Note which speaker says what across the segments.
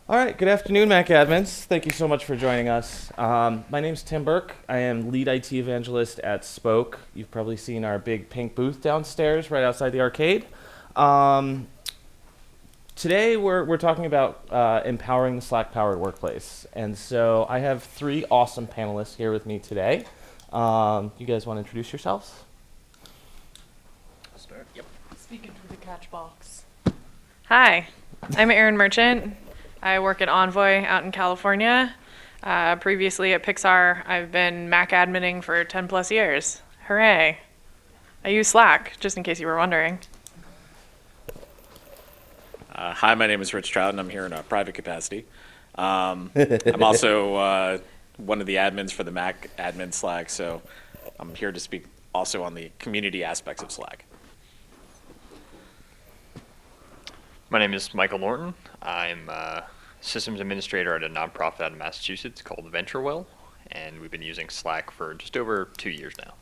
Speaker 1: All right, good afternoon, Mac admins. Thank you so much for joining us. My name's Tim Burke. I am lead IT evangelist at Spoke. You've probably seen our big pink booth downstairs right outside the arcade. Um, Today we're talking about empowering the Slack-powered workplace. And so I have three awesome panelists here with me today. You guys want to introduce yourselves?
Speaker 2: I'll start. Yep.
Speaker 3: Speaking through the catch box. Hi, I'm Erin Merchant. I work at Envoy out in California. Previously at Pixar, I've been Mac adminning for 10 plus years. Hooray. I use Slack, just in case you were wondering.
Speaker 2: Hi, my name is Rich Trouton. I'm here in a private capacity. I'm also one of the admins for the Mac admin Slack, so I'm here to speak also on the community aspects of Slack.
Speaker 4: My name is Michael Norton. I'm a systems administrator at a nonprofit out of Massachusetts called VentureWell, and we've been using Slack for just over 2 years now.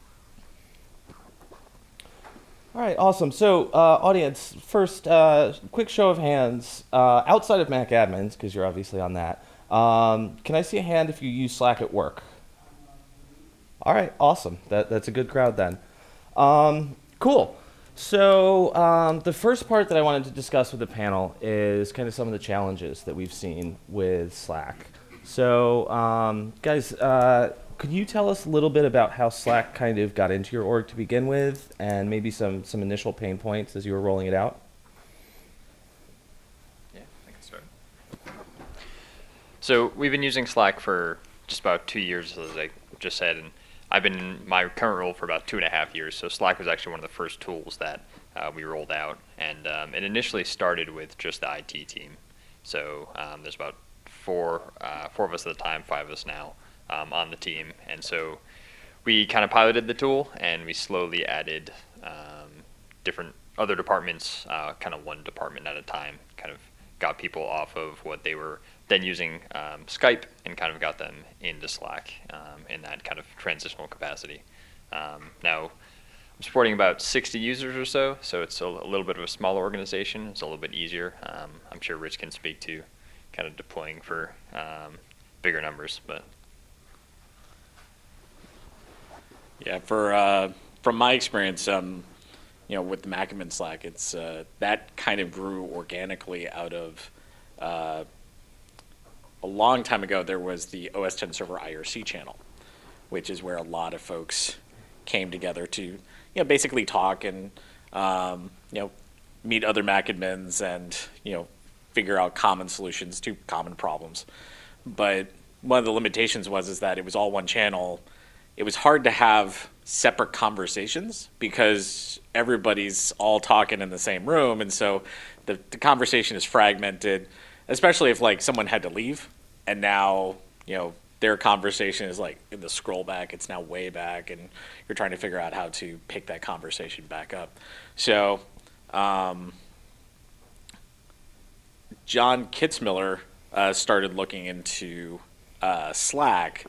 Speaker 1: All right, awesome. So, audience, first, quick show of hands. Outside of Mac admins, because you're obviously on that, can I see a hand if you use Slack at work? All right, awesome. That's a good crowd then. Cool. So, the first part that I wanted to discuss with the panel is kind of some of the challenges that we've seen with Slack. So, guys, could you tell us a little bit about how Slack kind of got into your org to begin with, and maybe some initial pain points as you were rolling it out?
Speaker 4: Yeah, I can start. So we've been using Slack for just about 2 years, as I just said, and I've been in my current role for about 2.5 years. So Slack was actually one of the first tools that we rolled out, and it initially started with just the IT team. So there's about four of us at the time, 5 of us now on the team, and so we kind of piloted the tool, and we slowly added different other departments, kind of one department at a time, kind of got people off of what they were then using Skype and kind of got them into Slack in that kind of transitional capacity. Now, I'm supporting about 60 users or so it's a little bit of a smaller organization. It's a little bit easier. I'm sure Rich can speak to kind of deploying for bigger numbers, but.
Speaker 2: Yeah, from my experience, with the Mac admin Slack, it's that kind of grew organically out of a long time ago. There was the OS 10 server IRC channel, which is where a lot of folks came together to, basically talk and, meet other Mac admins and, figure out common solutions to common problems. But one of the limitations is that it was all one channel. It was hard to have separate conversations because everybody's all talking in the same room, and so the conversation is fragmented, especially if like someone had to leave and now their conversation is like in the scroll back, it's now way back, and you're trying to figure out how to pick that conversation back up. So John Kitzmiller started looking into Slack.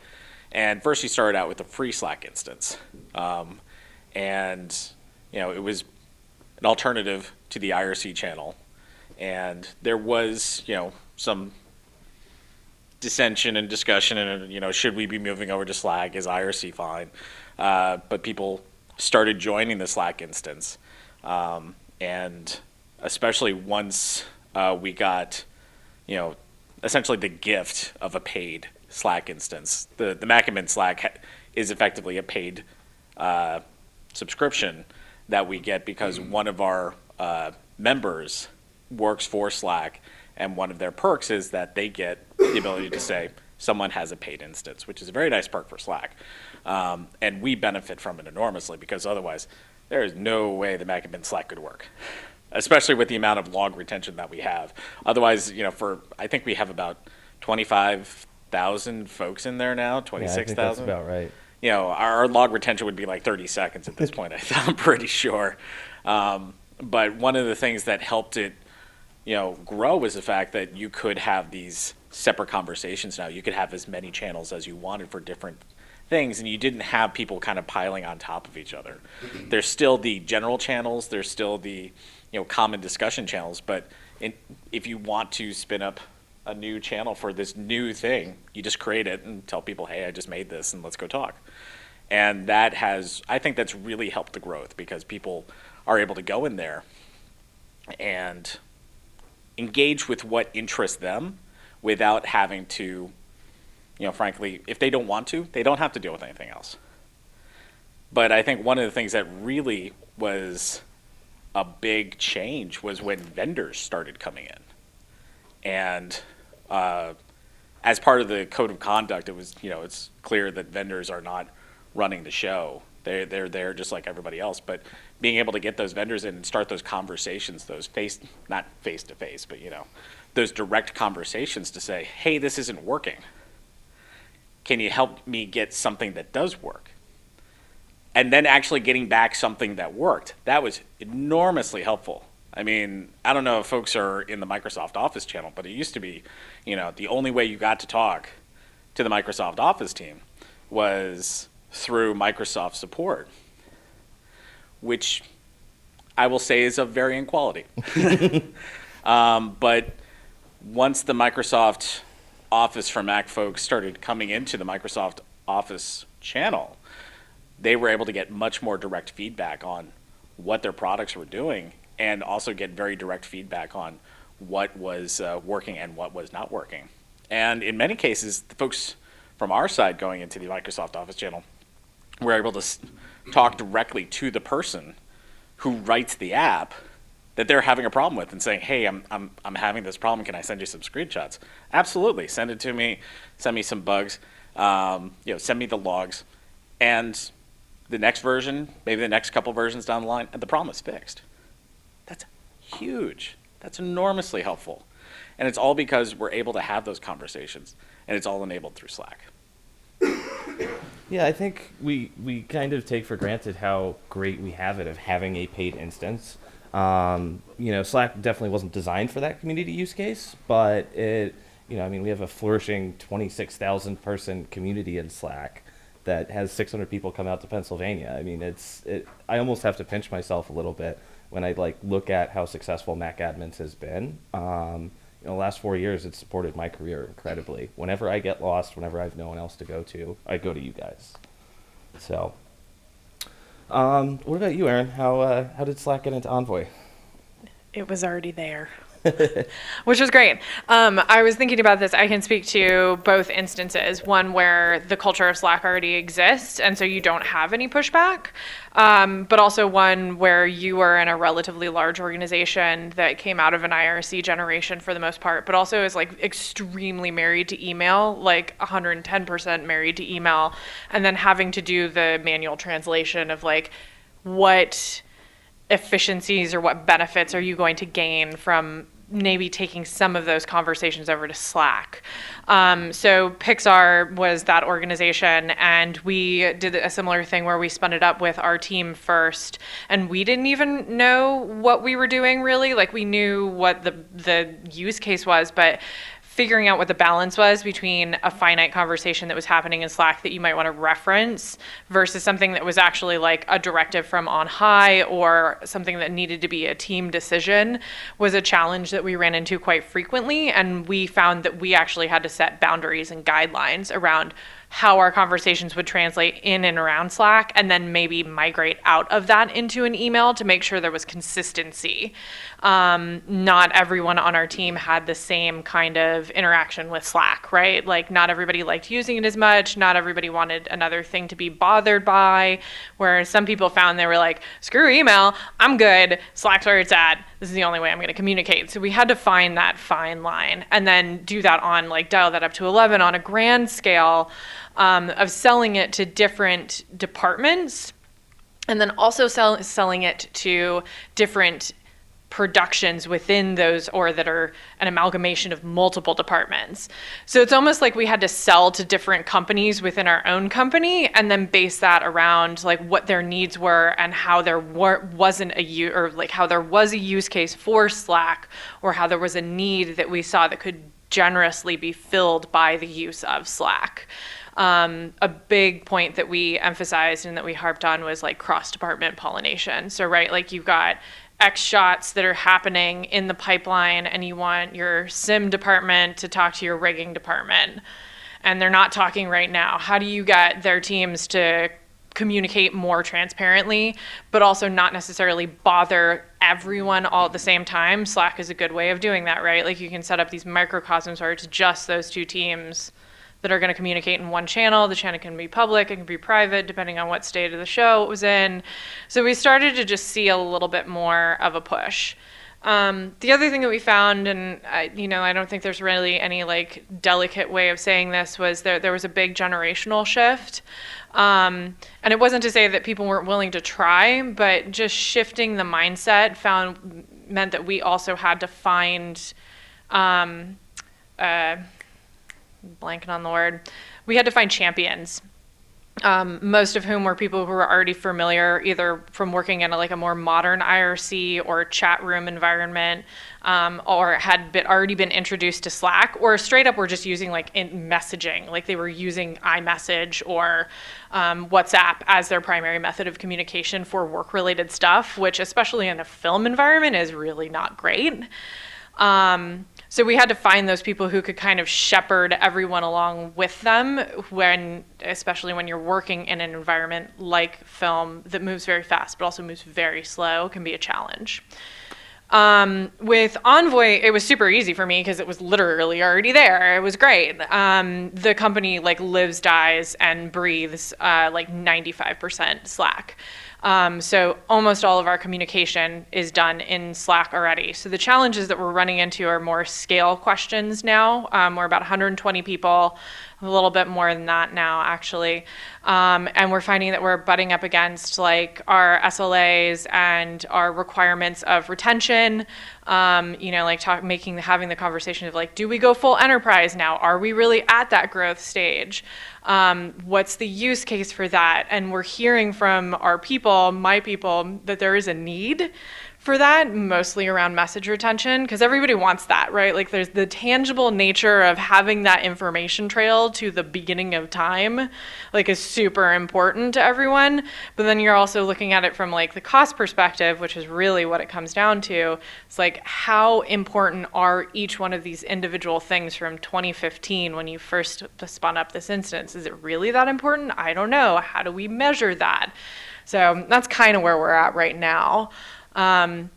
Speaker 2: And first he started out with a free Slack instance. And, it was an alternative to the IRC channel. And there was, some dissension and discussion and, should we be moving over to Slack? Is IRC fine? But people started joining the Slack instance. And especially once we got, essentially the gift of a paid Slack instance. The Mac admin Slack is effectively a paid subscription that we get because one of our members works for Slack, and one of their perks is that they get the ability to say someone has a paid instance, which is a very nice perk for Slack. And we benefit from it enormously because otherwise there is no way the Mac admin Slack could work, especially with the amount of log retention that we have. Otherwise, I think we have about 25,000 folks in there now, 26,000.
Speaker 1: Yeah, I think that's about right.
Speaker 2: Our log retention would be like 30 seconds at this point, I'm pretty sure. But one of the things that helped it, grow was the fact that you could have these separate conversations now. You could have as many channels as you wanted for different things, and you didn't have people kind of piling on top of each other. There's still the general channels, there's still the common discussion channels, but if you want to spin up a new channel for this new thing. You just create it and tell people, hey, I just made this and let's go talk. And I think that's really helped the growth because people are able to go in there and engage with what interests them without having to, frankly, if they don't want to, they don't have to deal with anything else. But I think one of the things that really was a big change was when vendors started coming in. And as part of the code of conduct, it was, it's clear that vendors are not running the show. They're there just like everybody else. But being able to get those vendors in and start those conversations, not face to face, but those direct conversations to say, hey, this isn't working. Can you help me get something that does work? And then actually getting back something that worked. That was enormously helpful. I mean, I don't know if folks are in the Microsoft Office channel, but it used to be, the only way you got to talk to the Microsoft Office team was through Microsoft support, which I will say is of varying quality. But once the Microsoft Office for Mac folks started coming into the Microsoft Office channel, they were able to get much more direct feedback on what their products were doing and also get very direct feedback on what was working and what was not working. And in many cases, the folks from our side going into the Microsoft Office channel were able to talk directly to the person who writes the app that they're having a problem with and saying, hey, I'm having this problem. Can I send you some screenshots? Absolutely. Send it to me. Send me some bugs. Send me the logs. And the next version, maybe the next couple versions down the line, and the problem is fixed. That's huge. That's enormously helpful. And it's all because we're able to have those conversations, and it's all enabled through Slack.
Speaker 1: Yeah, I think we kind of take for granted how great we have it of having a paid instance. Slack definitely wasn't designed for that community use case, but we have a flourishing 26,000 person community in Slack that has 600 people come out to Pennsylvania. I mean, I almost have to pinch myself a little bit when I look at how successful Mac Admins has been. The last 4 years, it's supported my career incredibly. Whenever I get lost, whenever I have no one else to go to, I go to you guys. So, what about you, Erin? How did Slack get into Envoy?
Speaker 3: It was already there. Which was great. I was thinking about this. I can speak to both instances. One where the culture of Slack already exists, and so you don't have any pushback. But also one where you were in a relatively large organization that came out of an IRC generation for the most part, but also is extremely married to email, 110% married to email, and then having to do the manual translation of what efficiencies or what benefits are you going to gain from maybe taking some of those conversations over to Slack. So Pixar was that organization, and we did a similar thing where we spun it up with our team first, and we didn't even know what we were doing really. We knew what the use case was, but figuring out what the balance was between a finite conversation that was happening in Slack that you might want to reference versus something that was actually a directive from on high or something that needed to be a team decision was a challenge that we ran into quite frequently. And we found that we actually had to set boundaries and guidelines around how our conversations would translate in and around Slack, and then maybe migrate out of that into an email to make sure there was consistency. Not everyone on our team had the same kind of interaction with Slack, right? Not everybody liked using it as much. Not everybody wanted another thing to be bothered by, whereas some people found they were screw email, I'm good, Slack's where it's at, this is the only way I'm going to communicate. So we had to find that fine line and then do that on, dial that up to 11 on a grand scale, of selling it to different departments, and then also selling it to different productions within those, or that are an amalgamation of multiple departments. So it's almost like we had to sell to different companies within our own company, and then base that around what their needs were and how there wasn't how there was a use case for Slack, or how there was a need that we saw that could generously be filled by the use of Slack. A big point that we emphasized and that we harped on was cross-department pollination. So, right, you've got X shots that are happening in the pipeline, and you want your sim department to talk to your rigging department, and they're not talking right now. How do you get their teams to communicate more transparently, but also not necessarily bother everyone all at the same time? Slack is a good way of doing that, right? Like you can set up these microcosms where it's just those two teams that are going to communicate in one channel. The channel can be public, it can be private, depending on what state of the show it was in. So we started to just see a little bit more of a push. The other thing that we found, and I don't think there's really any like delicate way of saying this, was there was a big generational shift. And it wasn't to say that people weren't willing to try, but just shifting the mindset meant that we also had to find, blanking on the word, we had to find champions. Most of whom were people who were already familiar, either from working in a more modern IRC or chat room environment, or had already been introduced to Slack, or straight up were just using in messaging, like they were using iMessage or WhatsApp as their primary method of communication for work-related stuff, which especially in a film environment is really not great. So we had to find those people who could kind of shepherd everyone along with them especially when you're working in an environment like film that moves very fast, but also moves very slow, can be a challenge. With Envoy, it was super easy for me because it was literally already there. It was great. The company lives, dies, and breathes 95% Slack. So almost all of our communication is done in Slack already. So the challenges that we're running into are more scale questions now. We're about 120 people, a little bit more than that now, actually. And we're finding that we're butting up against our SLAs and our requirements of retention. Having the conversation of do we go full enterprise now? Are we really at that growth stage? What's the use case for that? And we're hearing from our people, my people, that there is a need for that, mostly around message retention, because everybody wants that, right? There's the tangible nature of having that information trail to the beginning of time, is super important to everyone. But then you're also looking at it from the cost perspective, which is really what it comes down to. It's how important are each one of these individual things from 2015 when you first spun up this instance? Is it really that important? I don't know. How do we measure that? So that's kind of where we're at right now. I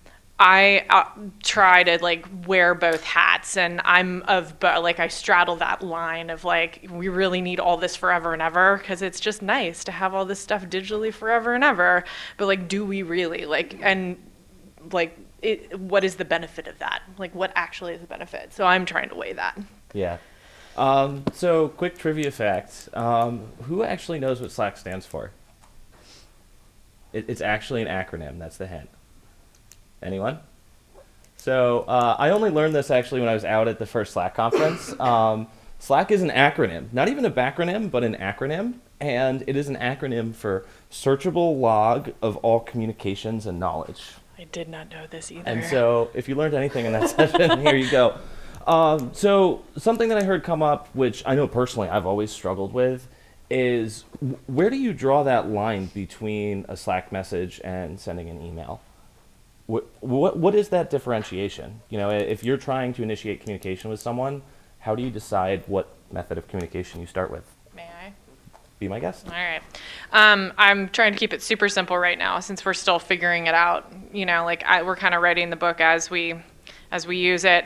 Speaker 3: try to wear both hats, and I'm I straddle that line of we really need all this forever and ever, because it's just nice to have all this stuff digitally forever and ever, but do we really what is the benefit of that? What actually is the benefit? So I'm trying to weigh that.
Speaker 1: Yeah. So quick trivia fact. Who actually knows what Slack stands for? It's actually an acronym. That's the hint. Anyone? So I only learned this actually when I was out at the first Slack conference. Slack is an acronym, not even a backronym, but an acronym. And it is an acronym for Searchable Log of All Communications and Knowledge.
Speaker 3: I did not know this either.
Speaker 1: And so if you learned anything in that session, here you go. So something that I heard come up, which I know personally I've always struggled with, is where do you draw that line between a Slack message and sending an email? What is that differentiation? If you're trying to initiate communication with someone, how do you decide what method of communication you start with?
Speaker 3: May I?
Speaker 1: Be my guest.
Speaker 3: All right. I'm trying to keep it super simple right now since we're still figuring it out. We're kind of writing the book as we use it.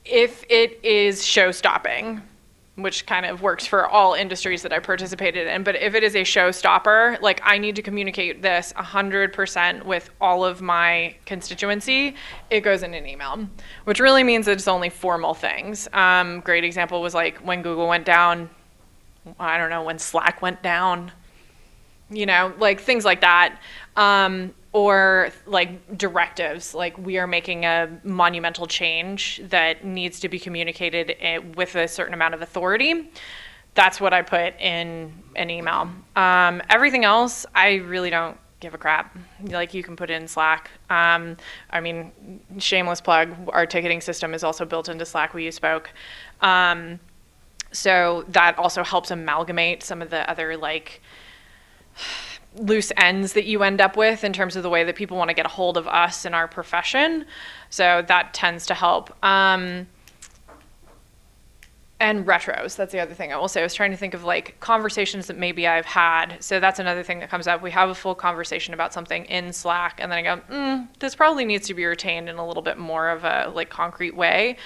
Speaker 3: If it is show-stopping, which kind of works for all industries that I participated in. But if it is a showstopper, I need to communicate this 100% with all of my constituency, it goes in an email, which really means that it's only formal things. Great example was when Google went down, I don't know, when Slack went down, things like that. Or directives, we are making a monumental change that needs to be communicated with a certain amount of authority. That's what I put in an email. Everything else, I really don't give a crap. You can put it in Slack. Shameless plug, our ticketing system is also built into Slack. We use Spoke. So that also helps amalgamate some of the other loose ends that you end up with in terms of the way that people want to get a hold of us in our profession. So that tends to help. And retros, that's the other thing I will say. I was trying to think of like conversations that maybe I've had. So that's another thing that comes up. We have a full conversation about something in Slack, and then I go, this probably needs to be retained in a little bit more of a like concrete way.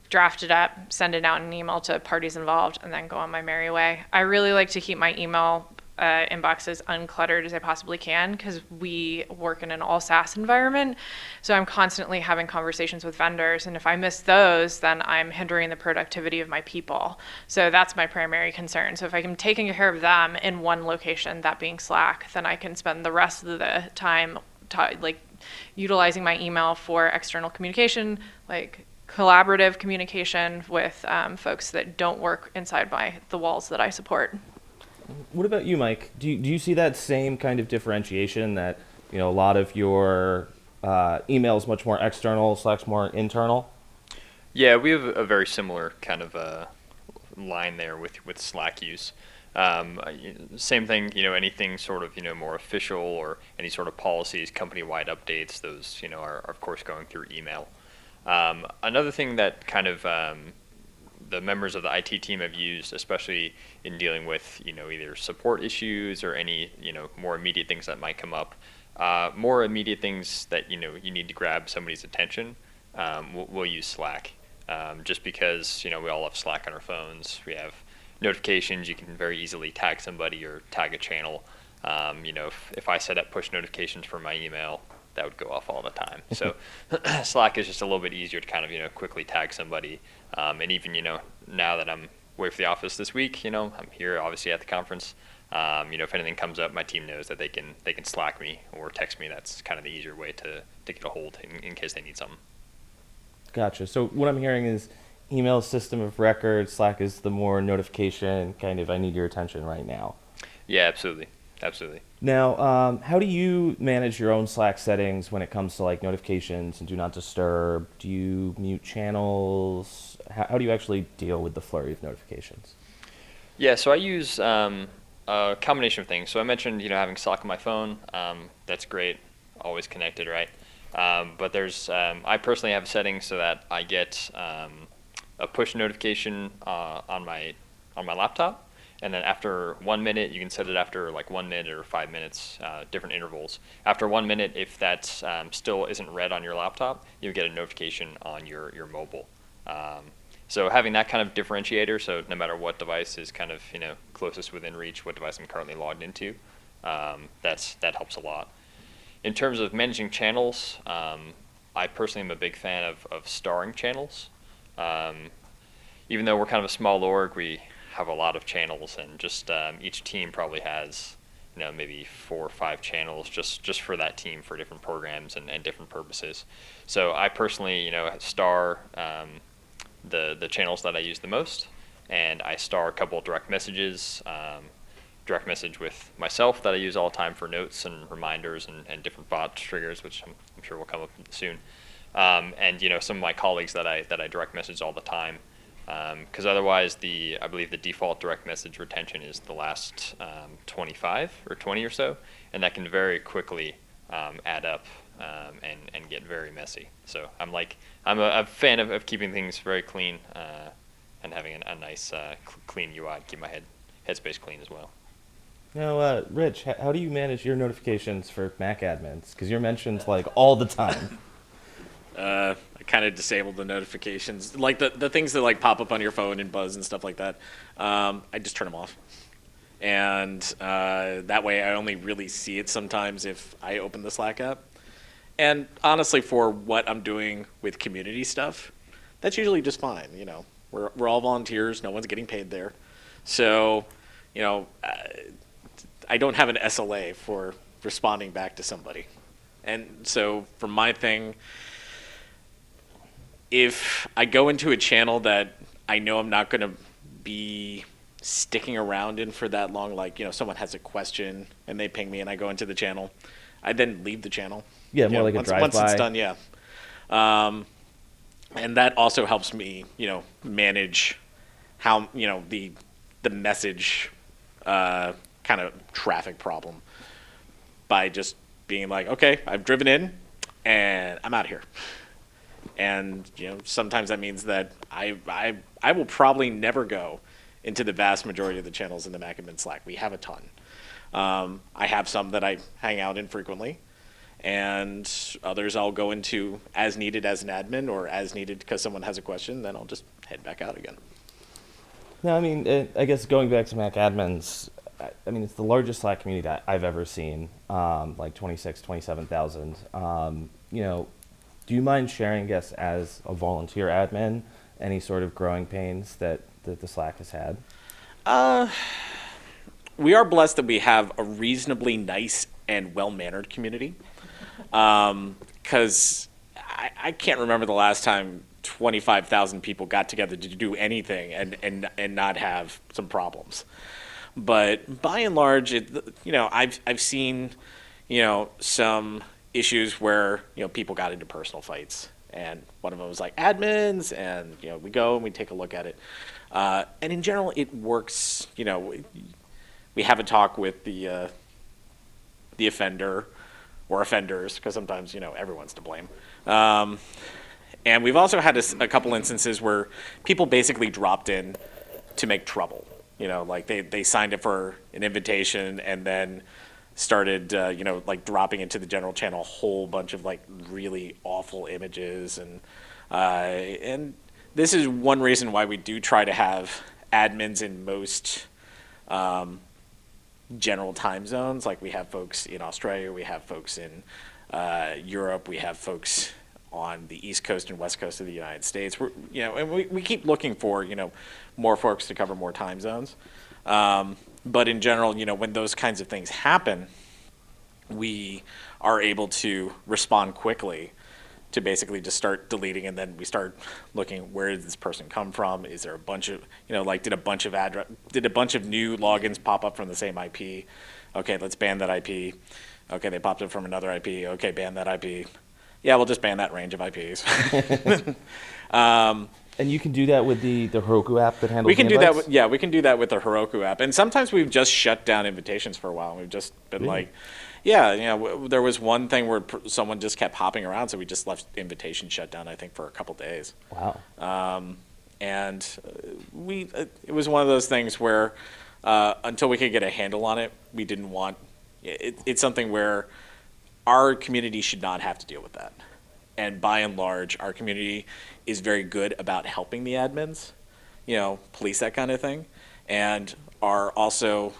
Speaker 3: Draft it up, send it out in an email to parties involved, and then go on my merry way. I really like to keep my email inbox as uncluttered as I possibly can, because we work in an all SaaS environment. So I'm constantly having conversations with vendors, and if I miss those, then I'm hindering the productivity of my people. So that's my primary concern. So if I'm taking care of them in one location, that being Slack, then I can spend the rest of the time like utilizing my email for external communication, like collaborative communication with folks that don't work inside the walls that I support.
Speaker 1: What about you, Mike? Do you see that same kind of differentiation that, a lot of your email is much more external, Slack's more internal?
Speaker 4: Yeah, we have a very similar kind of line there with Slack use. Same thing, anything sort of, more official or any sort of policies, company-wide updates, those, are of course going through email. Another thing that kind of the members of the IT team have used, especially in dealing with, either support issues or any, more immediate things that might come up, more immediate things that, you need to grab somebody's attention, we'll use Slack. Just because, we all have Slack on our phones. We have notifications. You can very easily tag somebody or tag a channel. If I set up push notifications for my email, that would go off all the time. So Slack is just a little bit easier to kind of, quickly tag somebody. And even, now that I'm away from the office this week, I'm here obviously at the conference. If anything comes up, my team knows that they can Slack me or text me. That's kind of the easier way to get a hold in case they need something. Gotcha.
Speaker 1: So what I'm hearing is email system of record, Slack is the more notification kind of, I need your attention right now.
Speaker 4: Yeah, absolutely. Absolutely.
Speaker 1: Now, how do you manage your own Slack settings when it comes to like notifications and do not disturb? Do you mute channels? How do you actually deal with the flurry of notifications?
Speaker 4: Yeah, so I use a combination of things. So I mentioned, having Slack on my phone. That's great. Always connected, right? But there's, I personally have settings so that I get a push notification on my laptop. And then after 1 minute, you can set it after like 1 minute or 5 minutes, different intervals. After 1 minute, if that still isn't read on your laptop, you'll get a notification on your mobile. So having that kind of differentiator, so no matter what device is kind of closest within reach, what device I'm currently logged into, that helps a lot. In terms of managing channels, I personally am a big fan of starring channels. Even though we're kind of a small org, we have a lot of channels, and just each team probably has maybe 4 or 5 channels just for that team for different programs and different purposes. So I personally star the channels that I use the most, and I star a couple of direct messages, direct message with myself that I use all the time for notes and reminders and different bot triggers, which I'm sure will come up soon, and some of my colleagues that I direct message all the time. Because otherwise, I believe the default direct message retention is the last 25 or 20 or so, and that can very quickly add up and get very messy. So I'm a fan of keeping things very clean and having a nice clean UI to keep my headspace clean as well.
Speaker 1: Now, Rich, how do you manage your notifications for Mac admins? Because you're mentioned like all the time.
Speaker 2: I kind of disabled the notifications, like the things that like pop up on your phone and buzz and stuff like that. I just turn them off, and that way I only really see it sometimes if I open the Slack app. And honestly, for what I'm doing with community stuff, that's usually just fine. We're all volunteers. No one's getting paid there, so I don't have an SLA for responding back to somebody. And so for my thing, if I go into a channel that I know I'm not going to be sticking around in for that long, like, someone has a question and they ping me and I go into the channel, I then leave the channel.
Speaker 1: Yeah, more like a drive-by.
Speaker 2: Once it's done, yeah. And that also helps me, manage how, the message kind of traffic problem. by just being like, okay, I've driven in and I'm out of here. And sometimes that means that I will probably never go into the vast majority of the channels in the Mac admin Slack. We have a ton. I have some that I hang out in frequently, and others I'll go into as needed as an admin or as needed because someone has a question, then I'll just head back out again.
Speaker 1: No, I mean, I guess going back to Mac admins, I mean, it's the largest Slack community that I've ever seen, like 26, 27,000. Do you mind sharing, I guess, as a volunteer admin, any sort of growing pains that the Slack has had?
Speaker 2: We are blessed that we have a reasonably nice and well-mannered community. Because I can't remember the last time 25,000 people got together to do anything and not have some problems. But by and large, I've seen some issues where people got into personal fights, and one of them was like admins, and we go and we take a look at it, and in general it works. We have a talk with the offender or offenders, because sometimes everyone's to blame. And we've also had a couple instances where people basically dropped in to make trouble. Like they signed up for an invitation and then started, like dropping into the general channel a whole bunch of like really awful images. And this is one reason why we do try to have admins in most general time zones. Like we have folks in Australia, we have folks in Europe, we have folks on the East Coast and West Coast of the United States. And we keep looking for, more folks to cover more time zones. But in general, when those kinds of things happen, we are able to respond quickly to basically just start deleting, and then we start looking, where did this person come from? Is there a bunch of, did a bunch of new logins pop up from the same IP? Okay, let's ban that IP. Okay, they popped up from another IP. Okay, ban that IP. Yeah, we'll just ban that range of IPs.
Speaker 1: And you can do that with the Heroku app that handles
Speaker 2: we can
Speaker 1: the
Speaker 2: do that.
Speaker 1: invites?
Speaker 2: We can do that with the Heroku app. And sometimes we've just shut down invitations for a while. We've just been like, there was one thing where someone just kept hopping around, so we just left invitation shut down, I think, for a couple days.
Speaker 1: Wow.
Speaker 2: And it was one of those things where until we could get a handle on it, we didn't want it's something where our community should not have to deal with that. And by and large, our community is very good about helping the admins, police that kind of thing, and are also,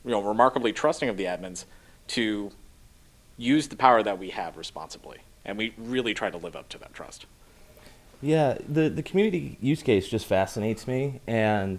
Speaker 2: remarkably trusting of the admins to use the power that we have responsibly. And we really try to live up to that trust.
Speaker 1: Yeah, the community use case just fascinates me, and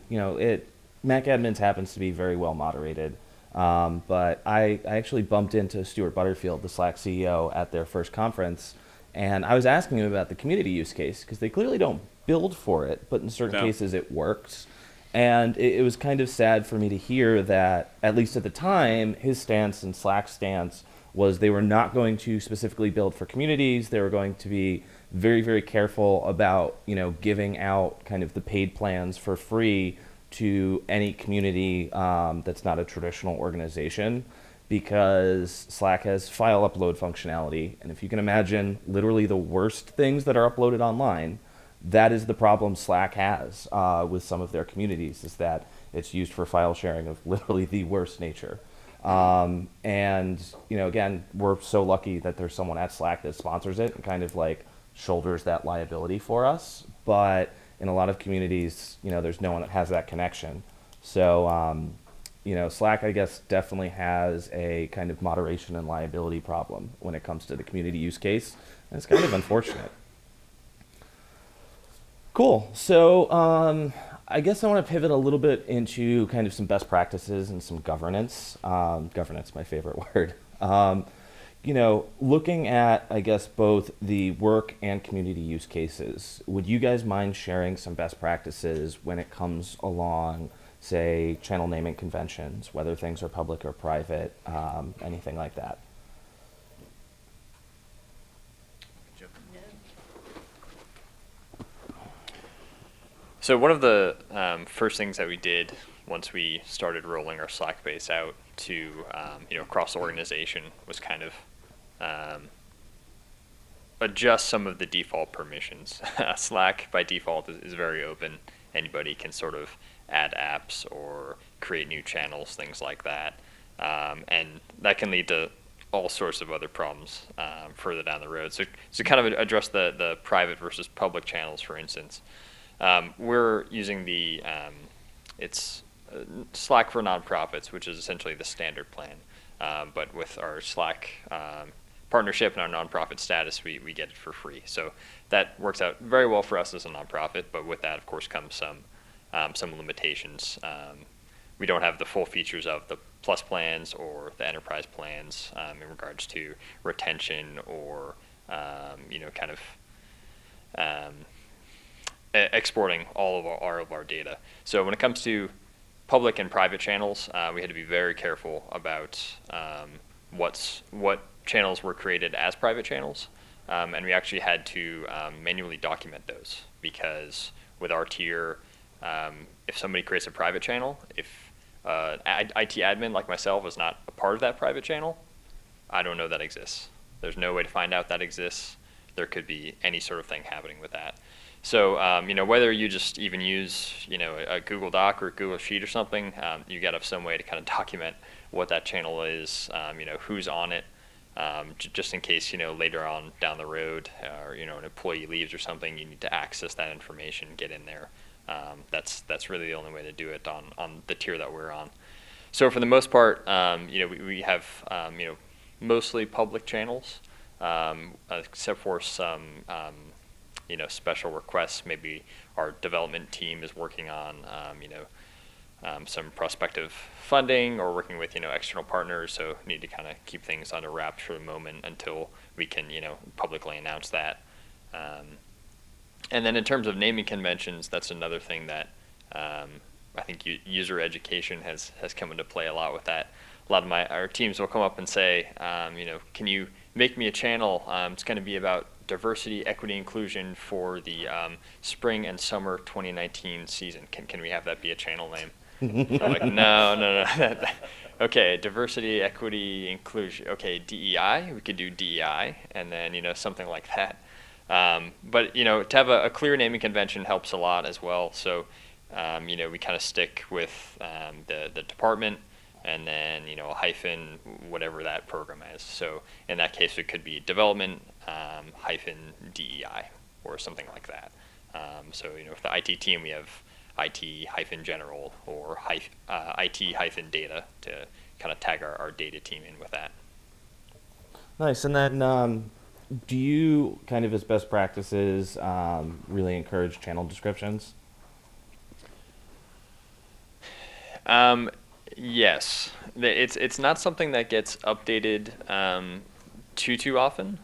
Speaker 1: Mac admins happens to be very well moderated. But I actually bumped into Stuart Butterfield, the Slack CEO, at their first conference, and I was asking him about the community use case, because they clearly don't build for it, but in certain cases it works. And it was kind of sad for me to hear that, at least at the time, his stance and Slack's stance was they were not going to specifically build for communities. They were going to be very, very careful about, giving out kind of the paid plans for free to any community that's not a traditional organization, because Slack has file upload functionality. And if you can imagine literally the worst things that are uploaded online, that is the problem Slack has with some of their communities, is that it's used for file sharing of literally the worst nature. And, again, we're so lucky that there's someone at Slack that sponsors it and kind of like shoulders that liability for us. But in a lot of communities, there's no one that has that connection. So, Slack, I guess, definitely has a kind of moderation and liability problem when it comes to the community use case. And it's kind of unfortunate. Cool. So I guess I want to pivot a little bit into kind of some best practices and some governance. Governance, my favorite word. Looking at, I guess, both the work and community use cases, would you guys mind sharing some best practices when it comes along, say, channel naming conventions, whether things are public or private, anything like that?
Speaker 4: So one of the first things that we did once we started rolling our Slack base out to across the organization was kind of adjust some of the default permissions. Slack by default is very open. Anybody can sort of add apps or create new channels, things like that. And that can lead to all sorts of other problems further down the road. So kind of address the private versus public channels, for instance. We're using it's Slack for nonprofits, which is essentially the standard plan. But with our Slack partnership and our nonprofit status, we get it for free. So that works out very well for us as a nonprofit, but with that, of course, comes some limitations. We don't have the full features of the plus plans or the enterprise plans in regards to retention or exporting all of our data. So when it comes to public and private channels, we had to be very careful about what channels were created as private channels, and we actually had to manually document those, because with our tier, if somebody creates a private channel, if IT admin like myself is not a part of that private channel, I don't know that exists. There's no way to find out that exists. There could be any sort of thing happening with that. So whether you just even use a Google Doc or a Google Sheet or something, you got to have some way to kind of document what that channel is, who's on it, just in case later on down the road, or an employee leaves or something, you need to access that information, get in there. That's really the only way to do it on the tier that we're on. So for the most part, we have mostly public channels, except for some special requests. Maybe our development team is working on some prospective funding or working with external partners, so need to kind of keep things under wraps for the moment until we can publicly announce that. And then in terms of naming conventions, that's another thing that I think user education has come into play a lot with that. A lot of our teams will come up and say, can you make me a channel? It's going to be about diversity, equity, inclusion for the spring and summer 2019 season. Can we have that be a channel name? I'm like, no. Okay, diversity, equity, inclusion. Okay, DEI. We could do DEI, and then something like that. But to have a clear naming convention helps a lot as well. So we kind of stick with the department, and then a hyphen, whatever that program is. So in that case, it could be development hyphen DEI or something like that. So for the IT team, we have IT hyphen general or IT hyphen data to kind of tag our data team in with that.
Speaker 1: Nice. And then do you kind of, as best practices, really encourage channel descriptions?
Speaker 4: Yes. It's not something that gets updated too often,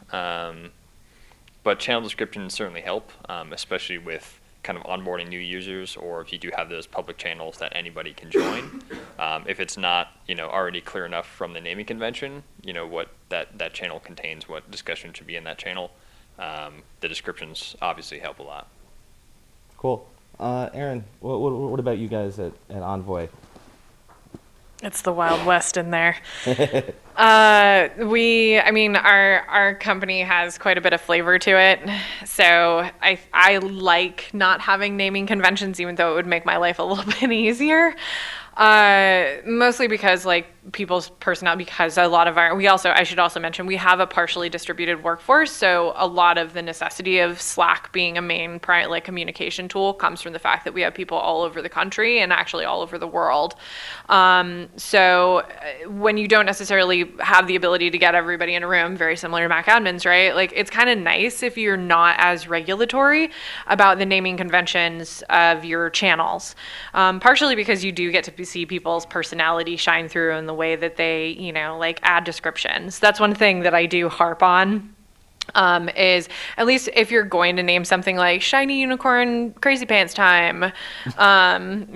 Speaker 4: but channel descriptions certainly help, especially with kind of onboarding new users, or if you do have those public channels that anybody can join. If it's not already clear enough from the naming convention, what that channel contains, what discussion should be in that channel, the descriptions obviously help a lot.
Speaker 1: Cool. Erin, what about you guys at Envoy?
Speaker 3: It's the Wild West in there. Our company has quite a bit of flavor to it. So I like not having naming conventions, even though it would make my life a little bit easier. Mostly because people's personality, because a lot of I should also mention, we have a partially distributed workforce. So a lot of the necessity of Slack being a main communication tool comes from the fact that we have people all over the country and actually all over the world. So when you don't necessarily have the ability to get everybody in a room, very similar to Mac admins, right? It's kind of nice if you're not as regulatory about the naming conventions of your channels. Partially because you do get to see people's personality shine through in the way that they, add descriptions. That's one thing that I do harp on. Is at least if you're going to name something like shiny unicorn crazy pants time, and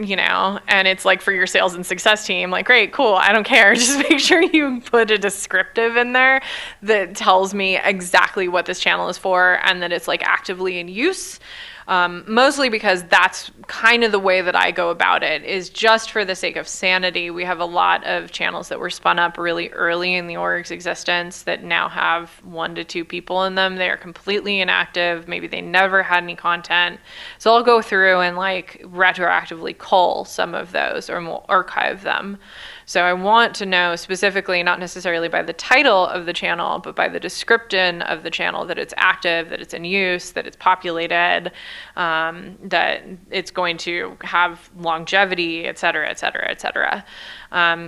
Speaker 3: it's for your sales and success team, great, cool, I don't care. Just make sure you put a descriptive in there that tells me exactly what this channel is for and that it's actively in use. Mostly because that's kind of the way that I go about it, is just for the sake of sanity. We have a lot of channels that were spun up really early in the org's existence that now have 1 to 2 people in them. They are completely inactive. Maybe they never had any content. So I'll go through and like retroactively cull some of those, or we'll archive them. So I want to know specifically, not necessarily by the title of the channel, but by the description of the channel, that it's active, that it's in use, that it's populated, that it's going to have longevity, et cetera, et cetera, et cetera.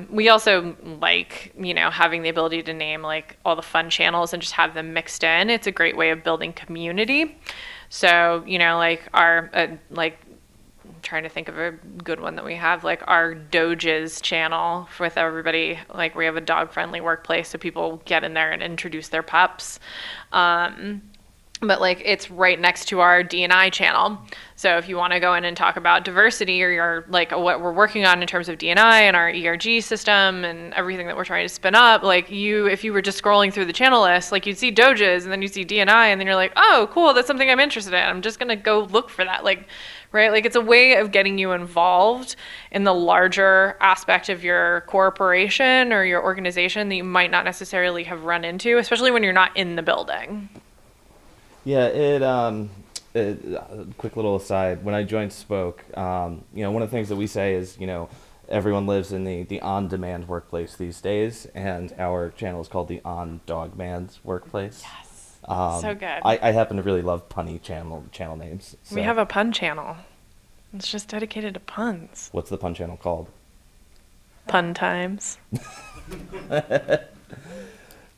Speaker 3: We also like, having the ability to name like all the fun channels and just have them mixed in. It's a great way of building community. So, like our, trying to think of a good one that we have, like our Doges channel with everybody. Like we have a dog friendly workplace, so people get in there and introduce their pups. But like it's right next to our D&I channel. So if you want to go in and talk about diversity, or your like what we're working on in terms of D&I and our ERG system and everything that we're trying to spin up, like if you were just scrolling through the channel list, like you'd see Doges and then you see D&I and then you're like, oh, cool, that's something I'm interested in. I'm just going to go look for that. Right? Like it's a way of getting you involved in the larger aspect of your corporation or your organization that you might not necessarily have run into, especially when you're not in the building.
Speaker 1: Yeah, quick little aside. When I joined Spoke, one of the things that we say is, everyone lives in the on-demand workplace these days, and our channel is called the on-dog-mand workplace.
Speaker 3: Yes, so good.
Speaker 1: I happen to really love punny channel names. So.
Speaker 3: We have a pun channel. It's just dedicated to puns.
Speaker 1: What's the pun channel called?
Speaker 3: Pun Times.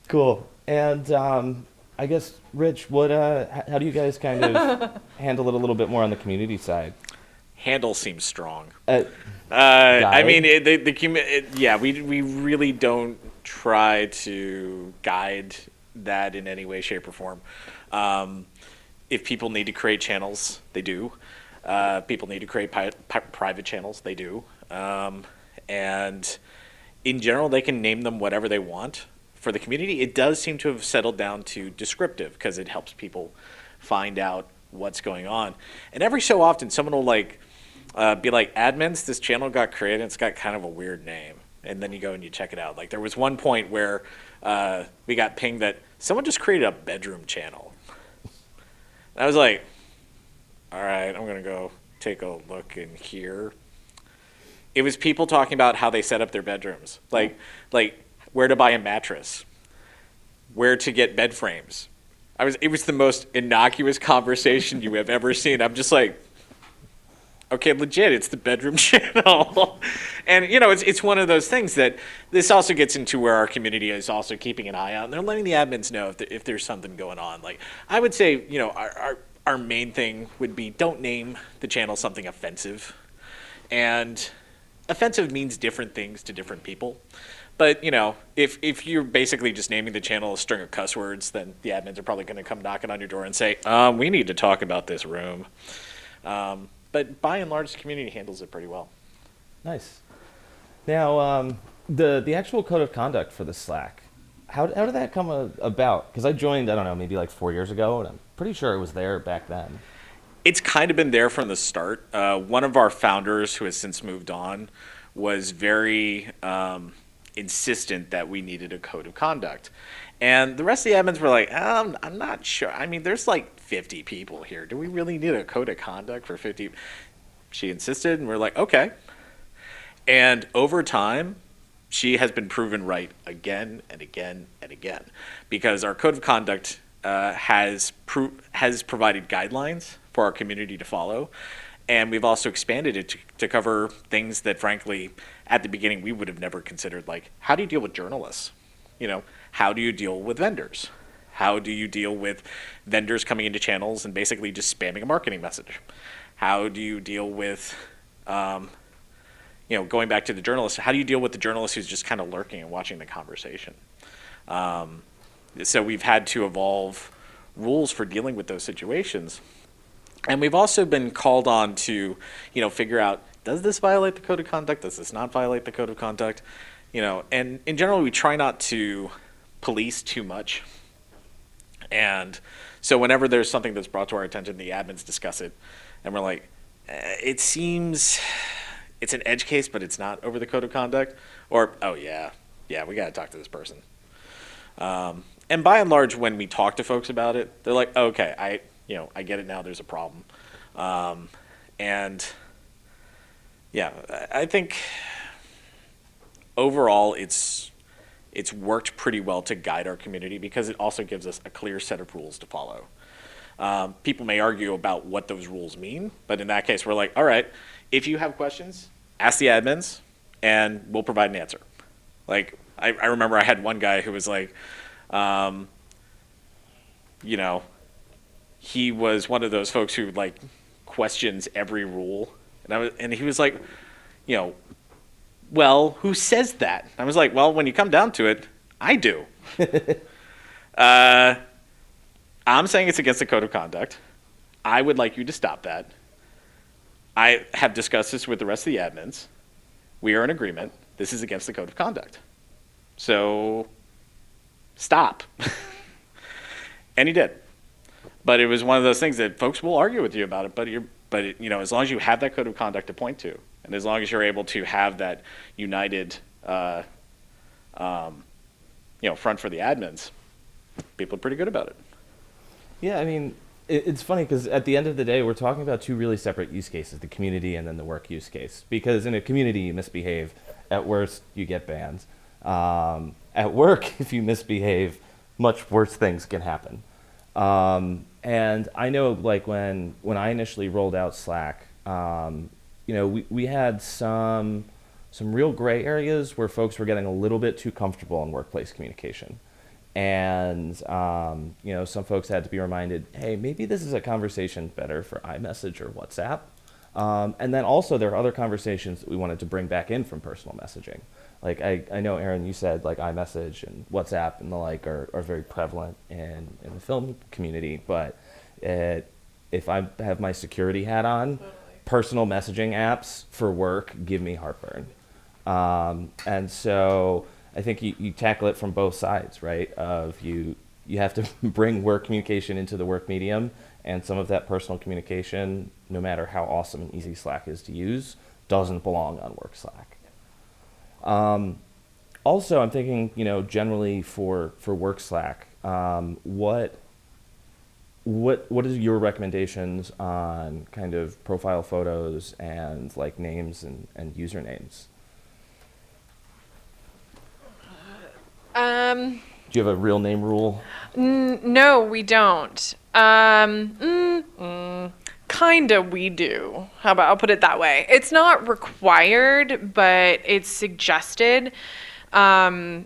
Speaker 1: Cool. And I guess, Rich, how do you guys kind of handle it a little bit more on the community side?
Speaker 2: Handle seems strong.
Speaker 1: I
Speaker 2: mean, we really don't try to guide that in any way, shape, or form. If people need to create channels, they do. People need to create private channels, they do. And in general, they can name them whatever they want. For the community, it does seem to have settled down to descriptive, because it helps people find out what's going on. And every so often, someone will be like, admins, this channel got created, and it's got kind of a weird name. And then you go and you check it out. Like there was one point where we got pinged that someone just created a bedroom channel. And I was like, all right, I'm going to go take a look in here. It was people talking about how they set up their bedrooms. Like where to buy a mattress, where to get bed frames. It was the most innocuous conversation you have ever seen. I'm just like, okay, legit, it's the bedroom channel. And, it's one of those things that this also gets into where our community is also keeping an eye out. And they're letting the admins know if there's something going on. Like, I would say, our main thing would be don't name the channel something offensive. And offensive means different things to different people. But, if you're basically just naming the channel a string of cuss words, then the admins are probably going to come knocking on your door and say, we need to talk about this room. But by and large, the community handles it pretty well.
Speaker 1: Nice. Now, the actual code of conduct for the Slack, how did that come about? Because I joined, I don't know, maybe like 4 years ago, and I'm pretty sure it was there back then.
Speaker 2: It's kind of been there from the start. One of our founders, who has since moved on, was very insistent that we needed a code of conduct. And the rest of the admins were like, I'm not sure. I mean, there's like 50 people here. Do we really need a code of conduct for 50? She insisted, and we're like, okay. And over time, she has been proven right again and again and again, because our code of conduct has provided guidelines for our community to follow. And we've also expanded it to cover things that, frankly, at the beginning, we would have never considered, like, how do you deal with journalists? How do you deal with vendors? How do you deal with vendors coming into channels and basically just spamming a marketing message? How do you deal with, going back to the journalist, how do you deal with the journalist who's just kind of lurking and watching the conversation? So we've had to evolve rules for dealing with those situations. And we've also been called on to, figure out, does this violate the code of conduct? Does this not violate the code of conduct? And in general, we try not to police too much. And So whenever there's something that's brought to our attention, the admins discuss it, and we're like, it seems it's an edge case, but it's not over the code of conduct. Or, oh yeah, we got to talk to this person. And by and large, when we talk to folks about it, they're like, oh, okay, I get it now. There's a problem. And yeah, I think overall it's worked pretty well to guide our community because it also gives us a clear set of rules to follow. People may argue about what those rules mean, but in that case, we're like, all right, if you have questions, ask the admins, and we'll provide an answer. Like, I remember I had one guy who was like, he was one of those folks who like questions every rule, and he was like, well, who says that? I was like, well, when you come down to it, I do. I'm saying it's against the code of conduct. I would like you to stop that. I have discussed this with the rest of the admins. We are in agreement. This is against the code of conduct. So stop. And he did. But it was one of those things that folks will argue with you about it, but as long as you have that code of conduct to point to, and as long as you're able to have that united front for the admins, people are pretty good about it.
Speaker 1: Yeah, I mean, it's funny because at the end of the day, we're talking about two really separate use cases, the community and then the work use case. Because in a community, you misbehave. At worst, you get banned. At work, if you misbehave, much worse things can happen. And I know, like, when I initially rolled out Slack, we had some real gray areas where folks were getting a little bit too comfortable in workplace communication. And, some folks had to be reminded, hey, maybe this is a conversation better for iMessage or WhatsApp. And then also there are other conversations that we wanted to bring back in from personal messaging. Like I know, Erin, you said like iMessage and WhatsApp and the like are very prevalent in the film community. But if I have my security hat on, personal messaging apps for work give me heartburn. And so I think you tackle it from both sides, right? Of you have to bring work communication into the work medium, and some of that personal communication, no matter how awesome and easy Slack is to use, doesn't belong on work Slack. Also, I'm thinking, generally for work Slack, what is your recommendations on kind of profile photos and like names and usernames? Do you have a real name rule?
Speaker 3: No, we don't. Kinda we do. I'll put it that way. It's not required, but it's suggested. I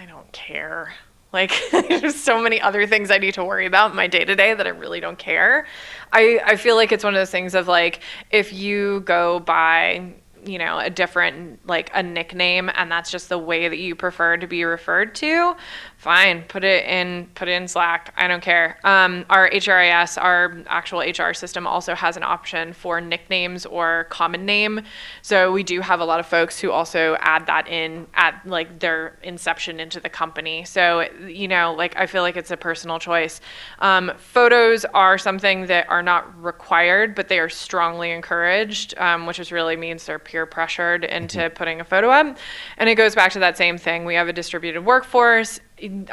Speaker 3: don't care. Like, there's so many other things I need to worry about in my day-to-day that I really don't care. I feel like it's one of those things of like, if you go by a different, like a nickname, and that's just the way that you prefer to be referred to, fine, put it in Slack. I don't care. Our HRIS, our actual HR system, also has an option for nicknames or common name. So we do have a lot of folks who also add that in at like their inception into the company. So, I feel like it's a personal choice. Photos are something that are not required, but they are strongly encouraged, which just really means they're peer pressured into putting a photo up. And it goes back to that same thing. We have a distributed workforce.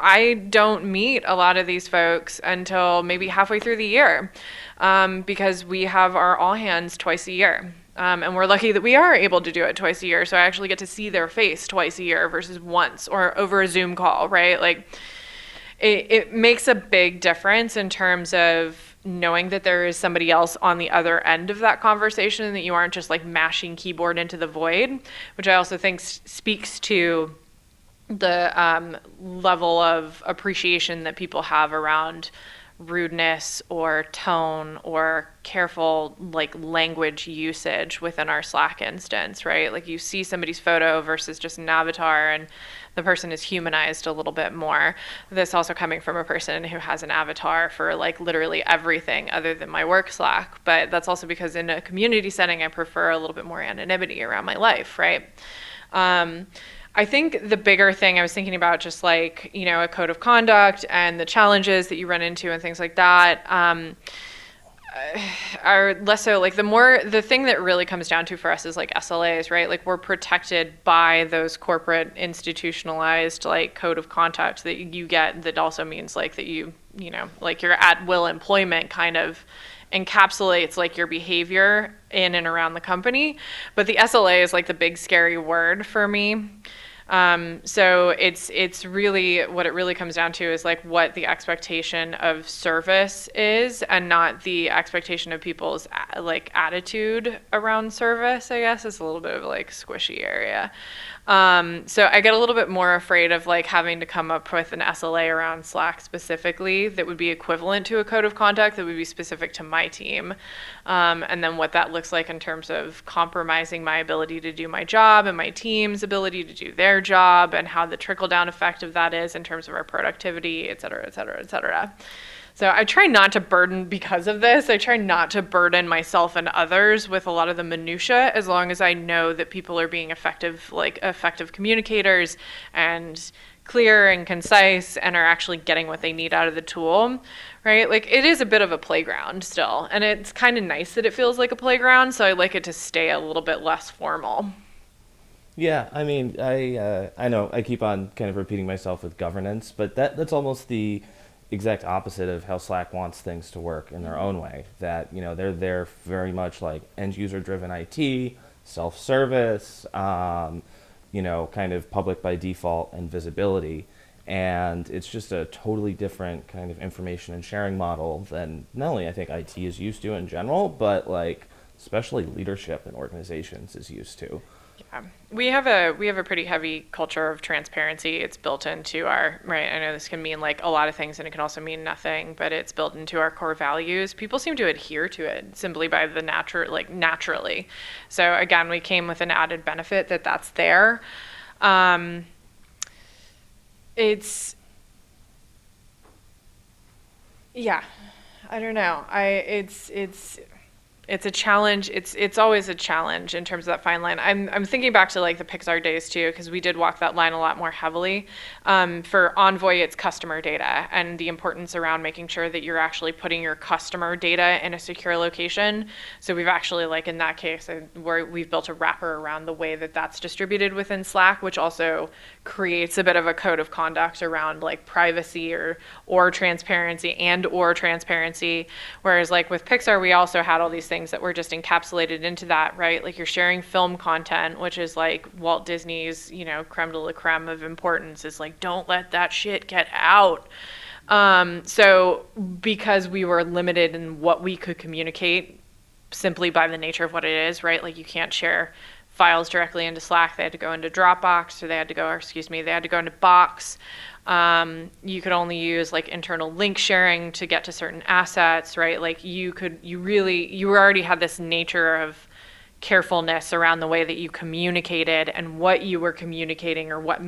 Speaker 3: I don't meet a lot of these folks until maybe halfway through the year, because we have our all hands twice a year. And we're lucky that we are able to do it twice a year. So I actually get to see their face twice a year versus once or over a Zoom call, right? Like it makes a big difference in terms of knowing that there is somebody else on the other end of that conversation, and that you aren't just like mashing keyboard into the void, which I also think speaks to the level of appreciation that people have around rudeness or tone or careful like language usage within our Slack instance, right? Like you see somebody's photo versus just an avatar, and the person is humanized a little bit more. This also coming from a person who has an avatar for like literally everything other than my work Slack. But that's also because in a community setting, I prefer a little bit more anonymity around my life, right? I think the bigger thing I was thinking about, just like, a code of conduct and the challenges that you run into and things like that, are less so like the thing that really comes down to for us is like SLAs, right? Like we're protected by those corporate institutionalized like code of conduct that you get, that also means like that like your at will employment kind of encapsulates like your behavior in and around the company. But the SLA is like the big scary word for me. So it's really, what it really comes down to is like what the expectation of service is, and not the expectation of people's like attitude around service, I guess, is a little bit of like squishy area. So I get a little bit more afraid of like having to come up with an SLA around Slack specifically that would be equivalent to a code of conduct that would be specific to my team. And then what that looks like in terms of compromising my ability to do my job and my team's ability to do their job, and how the trickle down effect of that is in terms of our productivity, et cetera, et cetera, et cetera. So I try not to burden, because of this, I try not to burden myself and others with a lot of the minutia, as long as I know that people are being effective communicators and clear and concise and are actually getting what they need out of the tool, right? Like it is a bit of a playground still, and it's kind of nice that it feels like a playground, so I like it to stay a little bit less formal.
Speaker 1: Yeah, I mean, I know I keep on kind of repeating myself with governance, but that's almost the exact opposite of how Slack wants things to work in their own way. That, they're there very much like end user driven IT, self-service, kind of public by default and visibility. And it's just a totally different kind of information and sharing model than not only I think IT is used to in general, but like especially leadership in organizations is used to.
Speaker 3: Yeah. We have a pretty heavy culture of transparency. It's built into our, right, I know this can mean like a lot of things and it can also mean nothing, but it's built into our core values. People seem to adhere to it simply by the naturally. So again, we came with an added benefit that's there. Yeah, I don't know. It's a challenge. It's always a challenge in terms of that fine line. I'm thinking back to like the Pixar days too, because we did walk that line a lot more heavily. For Envoy, it's customer data and the importance around making sure that you're actually putting your customer data in a secure location. So we've actually, like in that case, we've built a wrapper around the way that that's distributed within Slack, which also creates a bit of a code of conduct around like privacy or transparency or transparency. Whereas like with Pixar, we also had all these things that were just encapsulated into that, right? Like you're sharing film content, which is like Walt Disney's, creme de la creme of importance, is like, don't let that shit get out. So because we were limited in what we could communicate simply by the nature of what it is, right? Like you can't share files directly into Slack. They had to go into Dropbox, or they had to go into Box. You could only use like internal link sharing to get to certain assets, right? Like you already had this nature of carefulness around the way that you communicated and what you were communicating, or what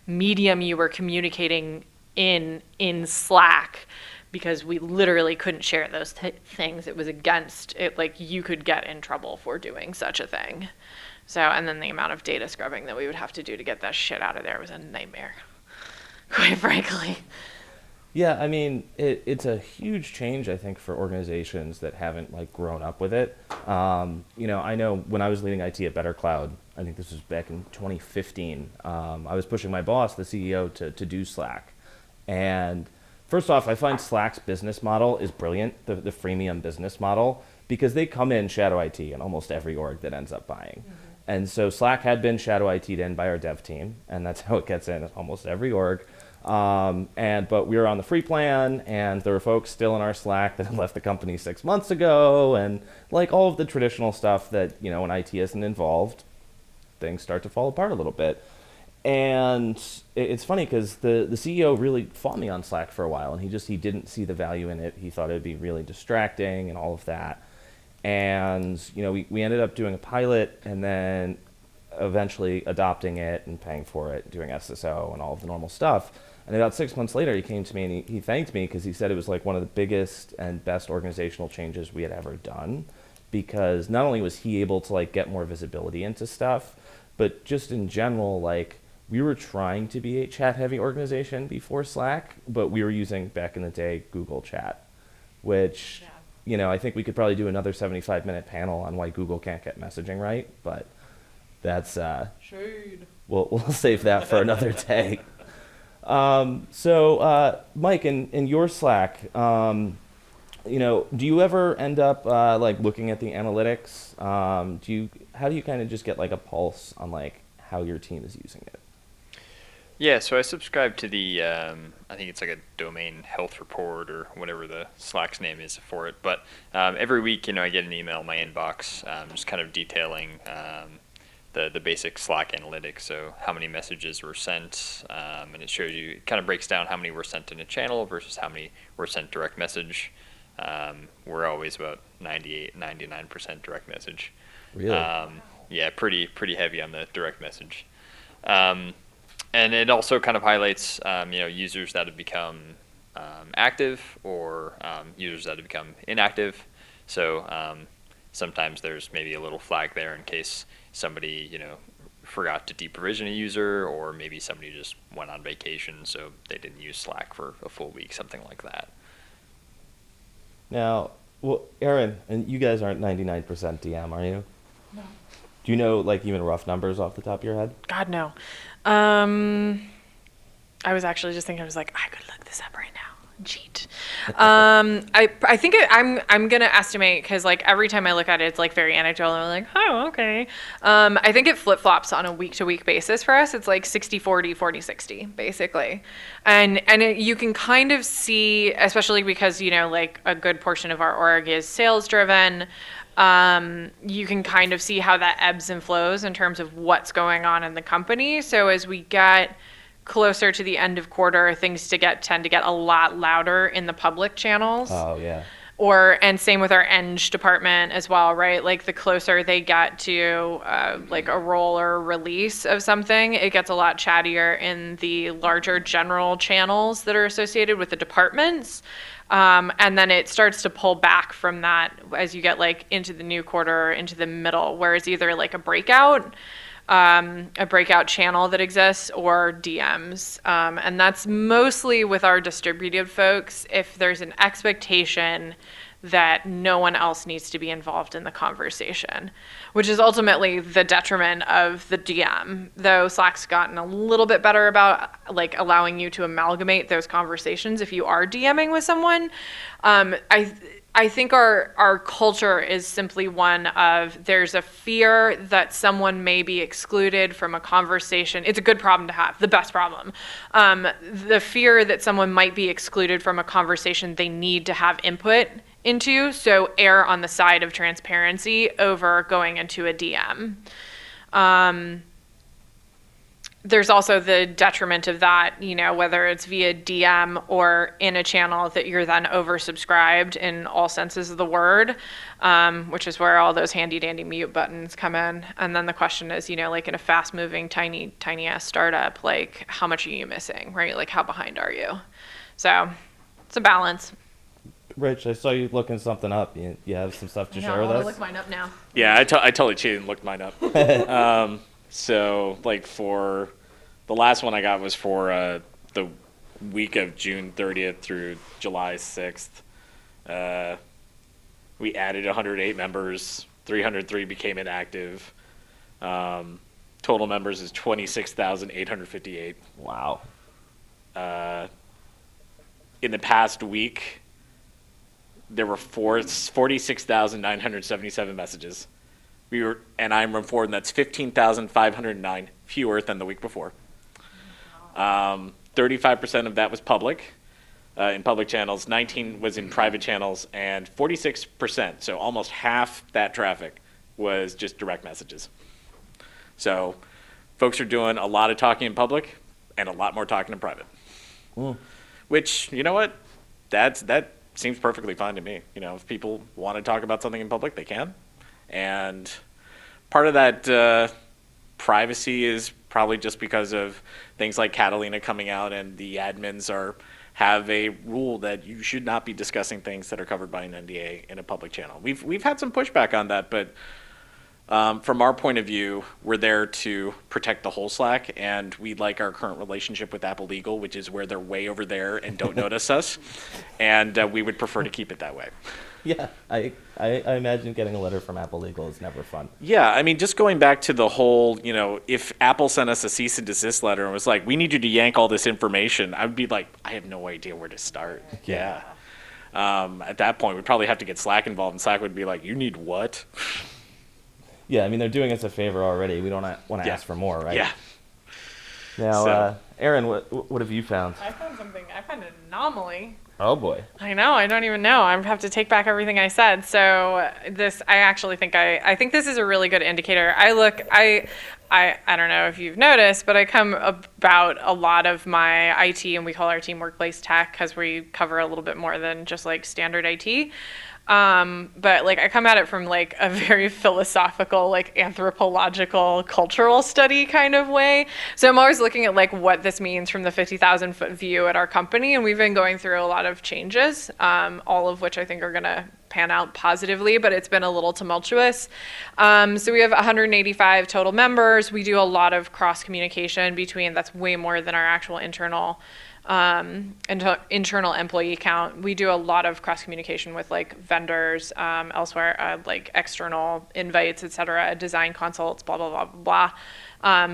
Speaker 3: medium you were communicating in Slack, because we literally couldn't share those things. It was against it. Like you could get in trouble for doing such a thing. So, and then the amount of data scrubbing that we would have to do to get that shit out of there was a nightmare, quite frankly.
Speaker 1: Yeah, I mean, it's a huge change, I think, for organizations that haven't like grown up with it. I know when I was leading IT at Better Cloud, I think this was back in 2015, I was pushing my boss, the CEO, to do Slack. And first off, I find Slack's business model is brilliant, the freemium business model, because they come in shadow IT in almost every org that ends up buying. Mm-hmm. And so Slack had been shadow IT'd in by our dev team, and that's how it gets in almost every org. But we were on the free plan, and there were folks still in our Slack that had left the company 6 months ago, and like all of the traditional stuff that, when IT isn't involved, things start to fall apart a little bit. And it's funny because the CEO really fought me on Slack for a while, and he didn't see the value in it. He thought it'd be really distracting and all of that. And, we ended up doing a pilot and then eventually adopting it and paying for it, doing SSO and all of the normal stuff. And about 6 months later, he came to me and he thanked me because he said it was like one of the biggest and best organizational changes we had ever done, because not only was he able to like get more visibility into stuff, but just in general, like we were trying to be a chat-heavy organization before Slack, but we were using, back in the day, Google Chat, which, I think we could probably do another 75-minute panel on why Google can't get messaging right, but that's,
Speaker 3: Shade.
Speaker 1: we'll save that for another day. Mike, in your Slack, do you ever end up like looking at the analytics? How do you kind of just get like a pulse on like how your team is using it?
Speaker 4: Yeah, so I subscribe to the, I think it's like a domain health report or whatever the Slack's name is for it. But every week, I get an email in my inbox just kind of detailing the basic Slack analytics. So how many messages were sent, and it shows you, it kind of breaks down how many were sent in a channel versus how many were sent direct message. We're always about 99% direct message.
Speaker 1: Really?
Speaker 4: Yeah, pretty heavy on the direct message. And it also kind of highlights, users that have become active or users that have become inactive. So sometimes there's maybe a little flag there in case somebody, forgot to deprovision a user, or maybe somebody just went on vacation, so they didn't use Slack for a full week, something like that.
Speaker 1: Now, well, Erin, and you guys aren't 99% DM, are you?
Speaker 3: No.
Speaker 1: Do you know like even rough numbers off the top of your head?
Speaker 3: God, no. I was actually just thinking, I was like, I could look this up right now. Cheat. I think I'm gonna estimate, because like every time I look at it, it's like very anecdotal. I'm like, oh, okay. I think it flip flops on a week to week basis for us. It's like 60-40, 40-60 basically, and you can kind of see, especially because like a good portion of our org is sales driven. You can kind of see how that ebbs and flows in terms of what's going on in the company. So as we get closer to the end of quarter, things tend to get a lot louder in the public channels.
Speaker 1: Oh, yeah.
Speaker 3: And same with our eng department as well, right? Like the closer they get to like a roll or a release of something, it gets a lot chattier in the larger general channels that are associated with the departments. And then it starts to pull back from that as you get like into the new quarter, into the middle, where it's either like a breakout channel that exists, or DMs. And that's mostly with our distributed folks. If there's an expectation that no one else needs to be involved in the conversation, which is ultimately the detriment of the DM, though Slack's gotten a little bit better about like allowing you to amalgamate those conversations if you are DMing with someone. I think our culture is simply one of, there's a fear that someone may be excluded from a conversation. It's a good problem to have, the best problem. The fear that someone might be excluded from a conversation they need to have input into, so err on the side of transparency over going into a DM. There's also the detriment of that, whether it's via DM or in a channel that you're then oversubscribed in all senses of the word, which is where all those handy dandy mute buttons come in. And then the question is, like in a fast moving, tiny ass startup, like how much are you missing, right? Like how behind are you? So it's a balance.
Speaker 1: Rich, I saw you looking something up. You have some stuff to share with
Speaker 3: I'll
Speaker 1: us?
Speaker 3: look mine up now.
Speaker 2: Yeah, I totally cheated and looked mine up. So, like, for the last one I got was for the week of June 30th through July 6th. We added 108 members. 303 became inactive. Total members is 26,858.
Speaker 1: Wow.
Speaker 2: In the past week, there were 46,977 messages. I'm reporting that's 15,509 fewer than the week before. 35% of that was public, in public channels. 19 was in private channels, and 46%, so almost half that traffic, was just direct messages. So, folks are doing a lot of talking in public and a lot more talking in private. Which, you know what? That seems perfectly fine to me. If people want to talk about something in public, they can. And part of that privacy is probably just because of things like Catalina coming out, and the admins have a rule that you should not be discussing things that are covered by an NDA in a public channel. We've had some pushback on that, but From our point of view, we're there to protect the whole Slack, and we like our current relationship with Apple Legal, which is where they're way over there and don't notice us, and we would prefer to keep it that way.
Speaker 1: Yeah, I imagine getting a letter from Apple Legal is never fun.
Speaker 2: Yeah, I mean, just going back to the whole, if Apple sent us a cease and desist letter and was like, we need you to yank all this information, I would be like, I have no idea where to start. Yeah. At that point, we'd probably have to get Slack involved, and Slack would be like, you need what?
Speaker 1: Yeah, I mean, they're doing us a favor already. We don't want to ask for more, right?
Speaker 2: Yeah.
Speaker 1: Now, Erin, what have you found?
Speaker 3: I found an anomaly.
Speaker 1: Oh, boy.
Speaker 3: I know. I don't even know. I have to take back everything I said. So I actually think I think this is a really good indicator. I don't know if you've noticed, but I come about a lot of my IT, and we call our team workplace tech because we cover a little bit more than just like standard IT. But like I come at it from like a very philosophical, like anthropological, cultural study kind of way. So I'm always looking at like what this means from the 50,000 foot view at our company. And we've been going through a lot of changes, all of which I think are going to pan out positively, but it's been a little tumultuous. So we have 185 total members. We do a lot of cross communication between, that's way more than our actual internal employee count. We do a lot of cross communication with like vendors, elsewhere, like external invites, etc., design consults, blah, blah, blah, blah.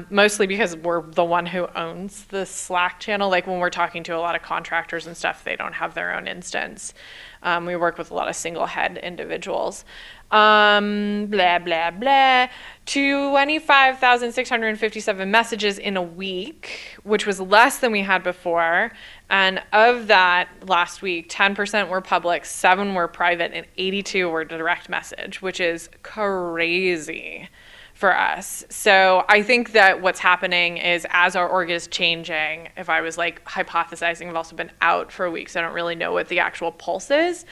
Speaker 3: Mostly because we're the one who owns the Slack channel. Like when we're talking to a lot of contractors and stuff, they don't have their own instance. We work with a lot of single head individuals. Blah, blah, blah. 25,657 messages in a week, which was less than we had before. And of that last week, 10% were public, 7 were private, and 82 were direct message, which is crazy for us. So I think that what's happening is as our org is changing, if I was like hypothesizing, I've also been out for a week, so I don't really know what the actual pulse is.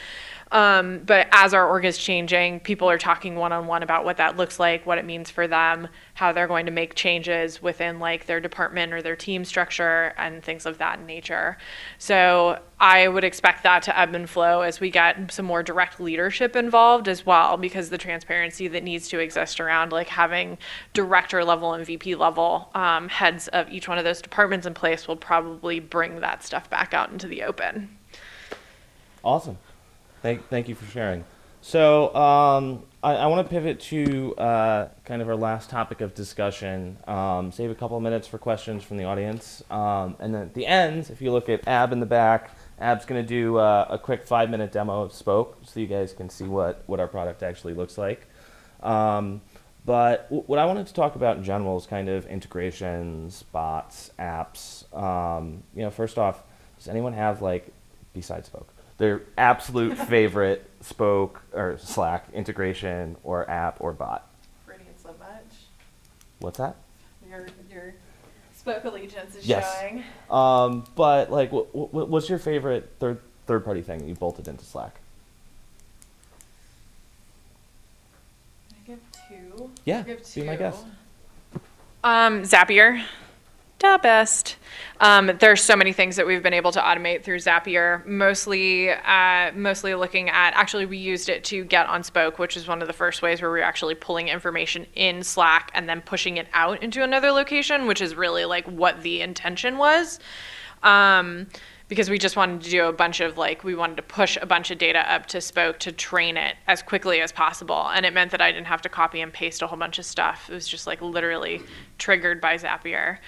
Speaker 3: But as our org is changing, people are talking one-on-one about what that looks like, what it means for them, how they're going to make changes within like their department or their team structure and things of that nature. So I would expect that to ebb and flow as we get some more direct leadership involved as well, because the transparency that needs to exist around like having director level and VP level heads of each one of those departments in place will probably bring that stuff back out into the open.
Speaker 1: Awesome. Thank you for sharing. So I want to pivot to kind of our last topic of discussion. Save a couple of minutes for questions from the audience. And then at the end, if you look at Ab in the back, Ab's going to do a quick 5-minute demo of Spoke so you guys can see what our product actually looks like. But what I wanted to talk about in general is kind of integrations, bots, apps. First off, does anyone have, like, besides Spoke, their absolute favorite Spoke or Slack integration or app or bot?
Speaker 3: Freudian slip much.
Speaker 1: What's that?
Speaker 3: Your Spoke allegiance is
Speaker 1: Yes.
Speaker 3: showing.
Speaker 1: But like, what's your favorite third-party thing that you bolted into Slack?
Speaker 3: I give 2.
Speaker 1: Yeah,
Speaker 3: I give 2.
Speaker 1: be my guest.
Speaker 3: Zapier. Da best. There's so many things that we've been able to automate through Zapier, mostly looking at, actually we used it to get on Spoke, which is one of the first ways where we're actually pulling information in Slack and then pushing it out into another location, which is really like what the intention was. Because we just wanted to do a bunch of we wanted to push a bunch of data up to Spoke to train it as quickly as possible. And it meant that I didn't have to copy and paste a whole bunch of stuff. It was just like literally triggered by Zapier.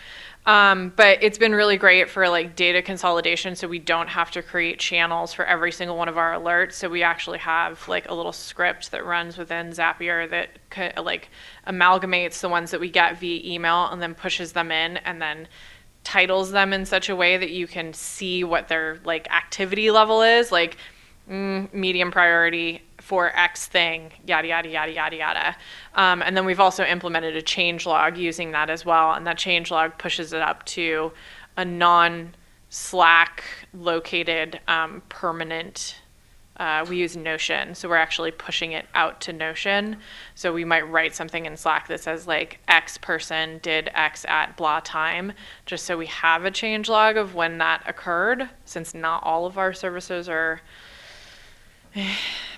Speaker 3: But it's been really great for like data consolidation, so we don't have to create channels for every single one of our alerts. So we actually have like a little script that runs within Zapier that like amalgamates the ones that we get via email and then pushes them in and then titles them in such a way that you can see what their like activity level is, like medium priority for X thing, yada, yada, yada, yada, yada. And then we've also implemented a change log using that as well. And that change log pushes it up to a non-Slack located permanent, we use Notion. So we're actually pushing it out to Notion. So we might write something in Slack that says like X person did X at blah time, just so we have a change log of when that occurred, since not all of our services are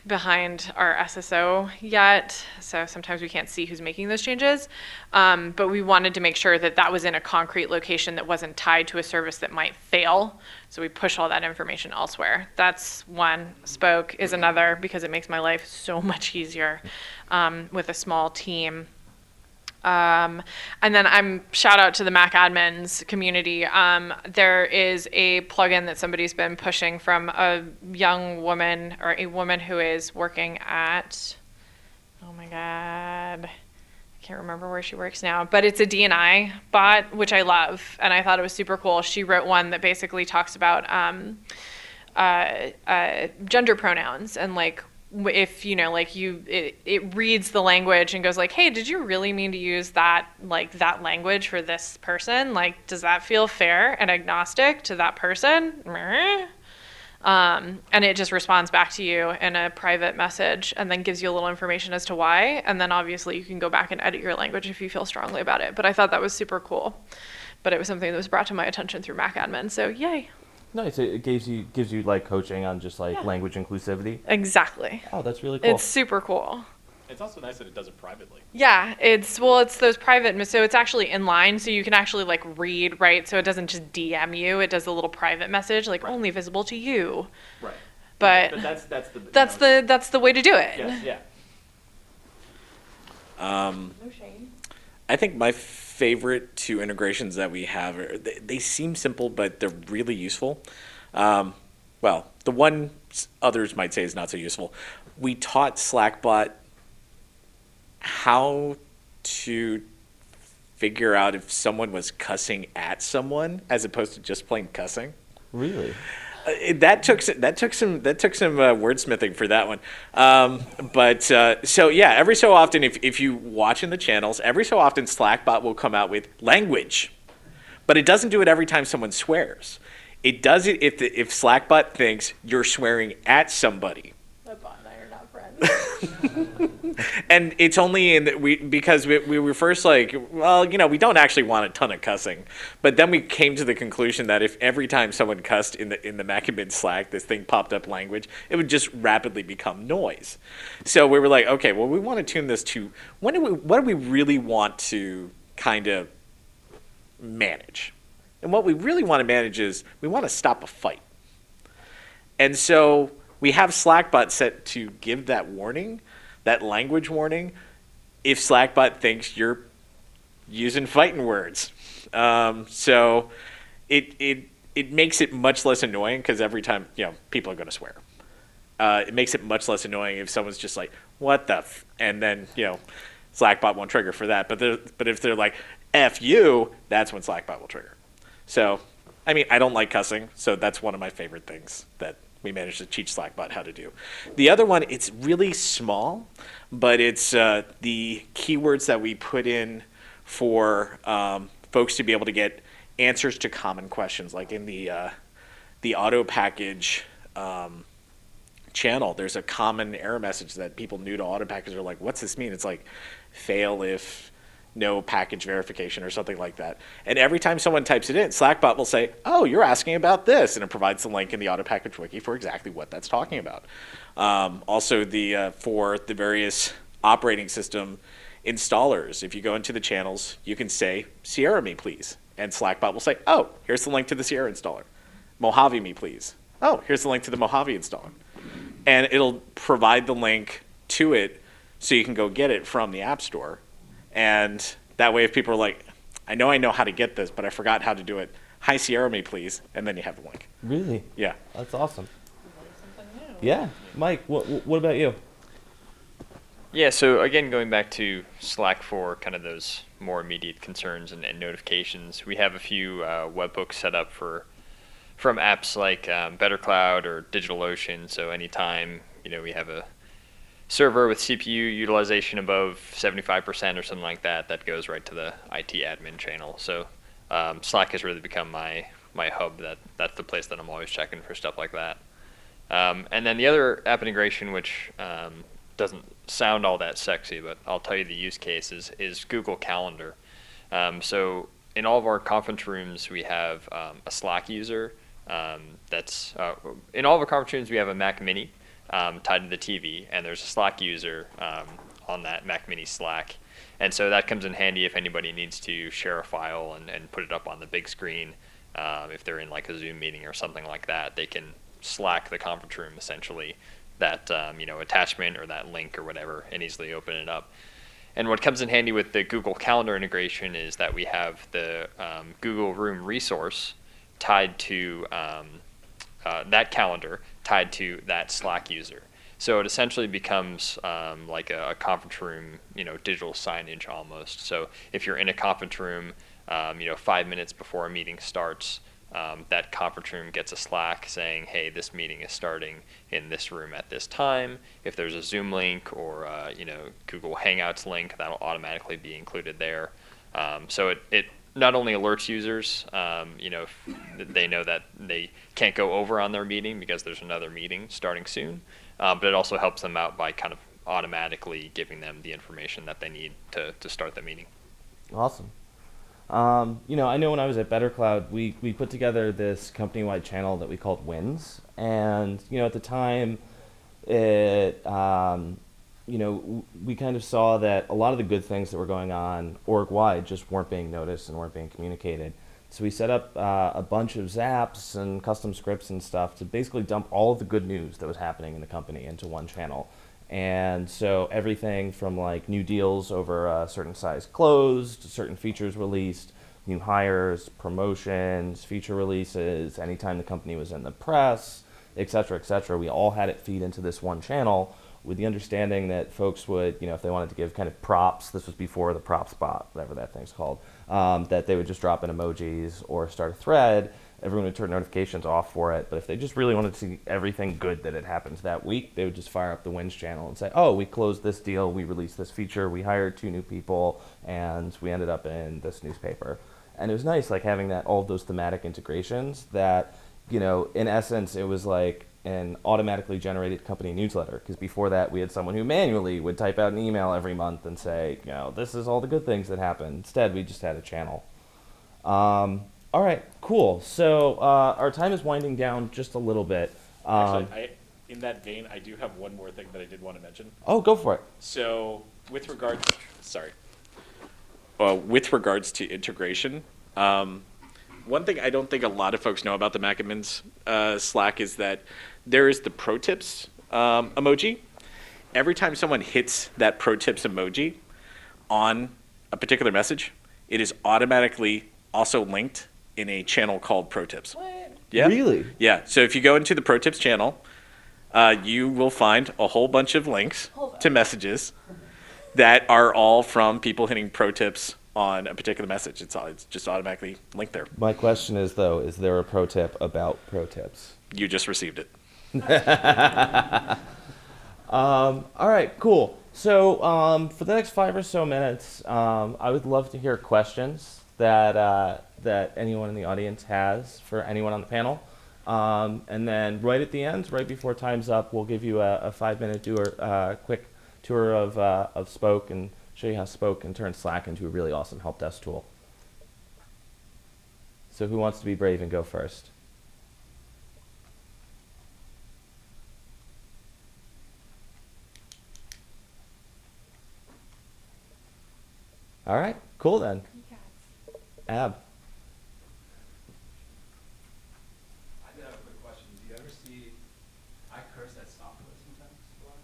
Speaker 3: behind our SSO yet, so sometimes we can't see who's making those changes. But we wanted to make sure that that was in a concrete location that wasn't tied to a service that might fail. So we push all that information elsewhere. That's one. Spoke is another, because it makes my life so much easier with a small team. And then shout out to the Mac admins community. There is a plugin that somebody's been pushing from a young woman, or a woman who is working at, oh my God, I can't remember where she works now, but it's a D&I bot, which I love. And I thought it was super cool. She wrote one that basically talks about gender pronouns, and like, if it reads the language and goes like, hey, did you really mean to use that language for this person? Like, does that feel fair and agnostic to that person? And it just responds back to you in a private message, and then gives you a little information as to why. And then obviously you can go back and edit your language if you feel strongly about it. But I thought that was super cool. But it was something that was brought to my attention through Mac admin. So yay.
Speaker 1: Nice. It gives you like coaching on just like language inclusivity.
Speaker 3: Exactly.
Speaker 1: Oh, that's really cool.
Speaker 3: It's super cool.
Speaker 2: It's also nice that it does it privately.
Speaker 3: Yeah, it's those private, so it's actually inline, so you can actually like read, right? So it doesn't just DM you, it does a little private message, like only visible to you.
Speaker 1: Right.
Speaker 3: But that's the way to do it.
Speaker 1: Yes, yeah.
Speaker 3: No shame.
Speaker 2: I think my favorite two integrations that we have, they seem simple, but they're really useful. Well, the one others might say is not so useful. We taught Slackbot how to figure out if someone was cussing at someone as opposed to just plain cussing.
Speaker 1: Really?
Speaker 2: That took some wordsmithing for that one. So yeah, every so often, if you watch in the channels, every so often Slackbot will come out with language, but it doesn't do it every time someone swears. It does it if Slackbot thinks you're swearing at somebody.
Speaker 3: My bot and I are not friends.
Speaker 2: And it's only because we were first like, well, we don't actually want a ton of cussing, but then we came to the conclusion that if every time someone cussed in the Macadmin Slack, this thing popped up language, it would just rapidly become noise. So we were like, okay, well, we want to tune this to what do we really want to kind of manage, and what we really want to manage is we want to stop a fight, and so we have Slackbot set to give that warning. That language warning, if Slackbot thinks you're using fighting words. So it makes it much less annoying, because every time, people are going to swear. It makes it much less annoying if someone's just like, what the f, and then, Slackbot won't trigger for that. But if they're like, F you, that's when Slackbot will trigger. So, I mean, I don't like cussing, so that's one of my favorite things that we managed to teach Slackbot how to do. The other one, it's really small, but it's the keywords that we put in for folks to be able to get answers to common questions. Like in the auto package channel, there's a common error message that people new to auto package are like, what's this mean? It's like fail if no package verification or something like that. And every time someone types it in, Slackbot will say, oh, you're asking about this. And it provides the link in the auto package wiki for exactly what that's talking about. Also, for the various operating system installers, if you go into the channels, you can say, Sierra me, please. And Slackbot will say, oh, here's the link to the Sierra installer. Mojave me, please. Oh, here's the link to the Mojave installer. And it'll provide the link to it so you can go get it from the App Store. And that way, if people are like, I know how to get this, but I forgot how to do it. Hi, Sierra me, please. And then you have the link.
Speaker 1: Really?
Speaker 2: Yeah.
Speaker 1: That's awesome. Yeah. Mike, what about you?
Speaker 4: Yeah, so again, going back to Slack for kind of those more immediate concerns and notifications, we have a few webhooks set up from apps like BetterCloud or DigitalOcean. So anytime, we have a server with CPU utilization above 75% or something like that, that goes right to the IT admin channel. So Slack has really become my hub. That's the place that I'm always checking for stuff like that. And then the other app integration, which doesn't sound all that sexy, but I'll tell you the use case is Google Calendar. So in all of our conference rooms, we have a Slack user. In all of our conference rooms, we have a Mac Mini. tied to the TV, and there's a Slack user on that Mac Mini Slack. And so that comes in handy if anybody needs to share a file and put it up on the big screen. If they're in like a Zoom meeting or something like that, they can Slack the conference room essentially, that attachment or that link or whatever, and easily open it up. And what comes in handy with the Google Calendar integration is that we have the Google Room resource tied to that calendar, tied to that Slack user. So it essentially becomes like a conference room, digital signage almost. So if you're in a conference room, 5 minutes before a meeting starts, that conference room gets a Slack saying, hey, this meeting is starting in this room at this time. If there's a Zoom link or Google Hangouts link, that'll automatically be included there. So it not only alerts users, if they know that they can't go over on their meeting because there's another meeting starting soon, but it also helps them out by kind of automatically giving them the information that they need to start the meeting.
Speaker 1: Awesome. I know when I was at Better Cloud, we put together this company-wide channel that we called Wins, and at the time, we kind of saw that a lot of the good things that were going on org-wide just weren't being noticed and weren't being communicated. So we set up a bunch of zaps and custom scripts and stuff to basically dump all of the good news that was happening in the company into one channel. And so everything from like new deals over a certain size closed, certain features released, new hires, promotions, feature releases, anytime the company was in the press, et cetera, we all had it feed into this one channel with the understanding that folks would, if they wanted to give kind of props, this was before the props bot, whatever that thing's called, that they would just drop in emojis or start a thread. Everyone would turn notifications off for it, but if they just really wanted to see everything good that had happened that week, they would just fire up the Wins channel and say, oh, we closed this deal, we released this feature, we hired 2 new people, and we ended up in this newspaper. And it was nice, like having all of those thematic integrations that, in essence, it was like an automatically generated company newsletter, because before that we had someone who manually would type out an email every month and say, this is all the good things that happened. Instead, we just had a channel. All right, cool. So our time is winding down just a little bit.
Speaker 2: Actually, in that vein, I do have one more thing that I did want to mention.
Speaker 1: Oh, go for it.
Speaker 2: So with regards to integration, one thing I don't think a lot of folks know about the Mac Admins Slack is that there is the pro tips emoji. Every time someone hits that pro tips emoji on a particular message, it is automatically also linked in a channel called Pro Tips.
Speaker 3: What?
Speaker 2: Yeah.
Speaker 1: Really?
Speaker 2: Yeah. So if you go into the Pro Tips channel, you will find a whole bunch of links to messages that are all from people hitting Pro Tips on a particular message. It's just automatically linked there.
Speaker 1: My question is, though, is there a pro tip about pro tips?
Speaker 2: You just received it.
Speaker 1: All right, cool. So for the next 5 or so minutes, I would love to hear questions that anyone in the audience has for anyone on the panel. And then right at the end, right before time's up, we'll give you a 5-minute quick tour of Spoke and show you how Spoke can turn Slack into a really awesome help desk tool. So who wants to be brave and go first? All right, cool then. Ab.
Speaker 5: I did have a quick question. Do you ever see, I curse at software sometimes a lot.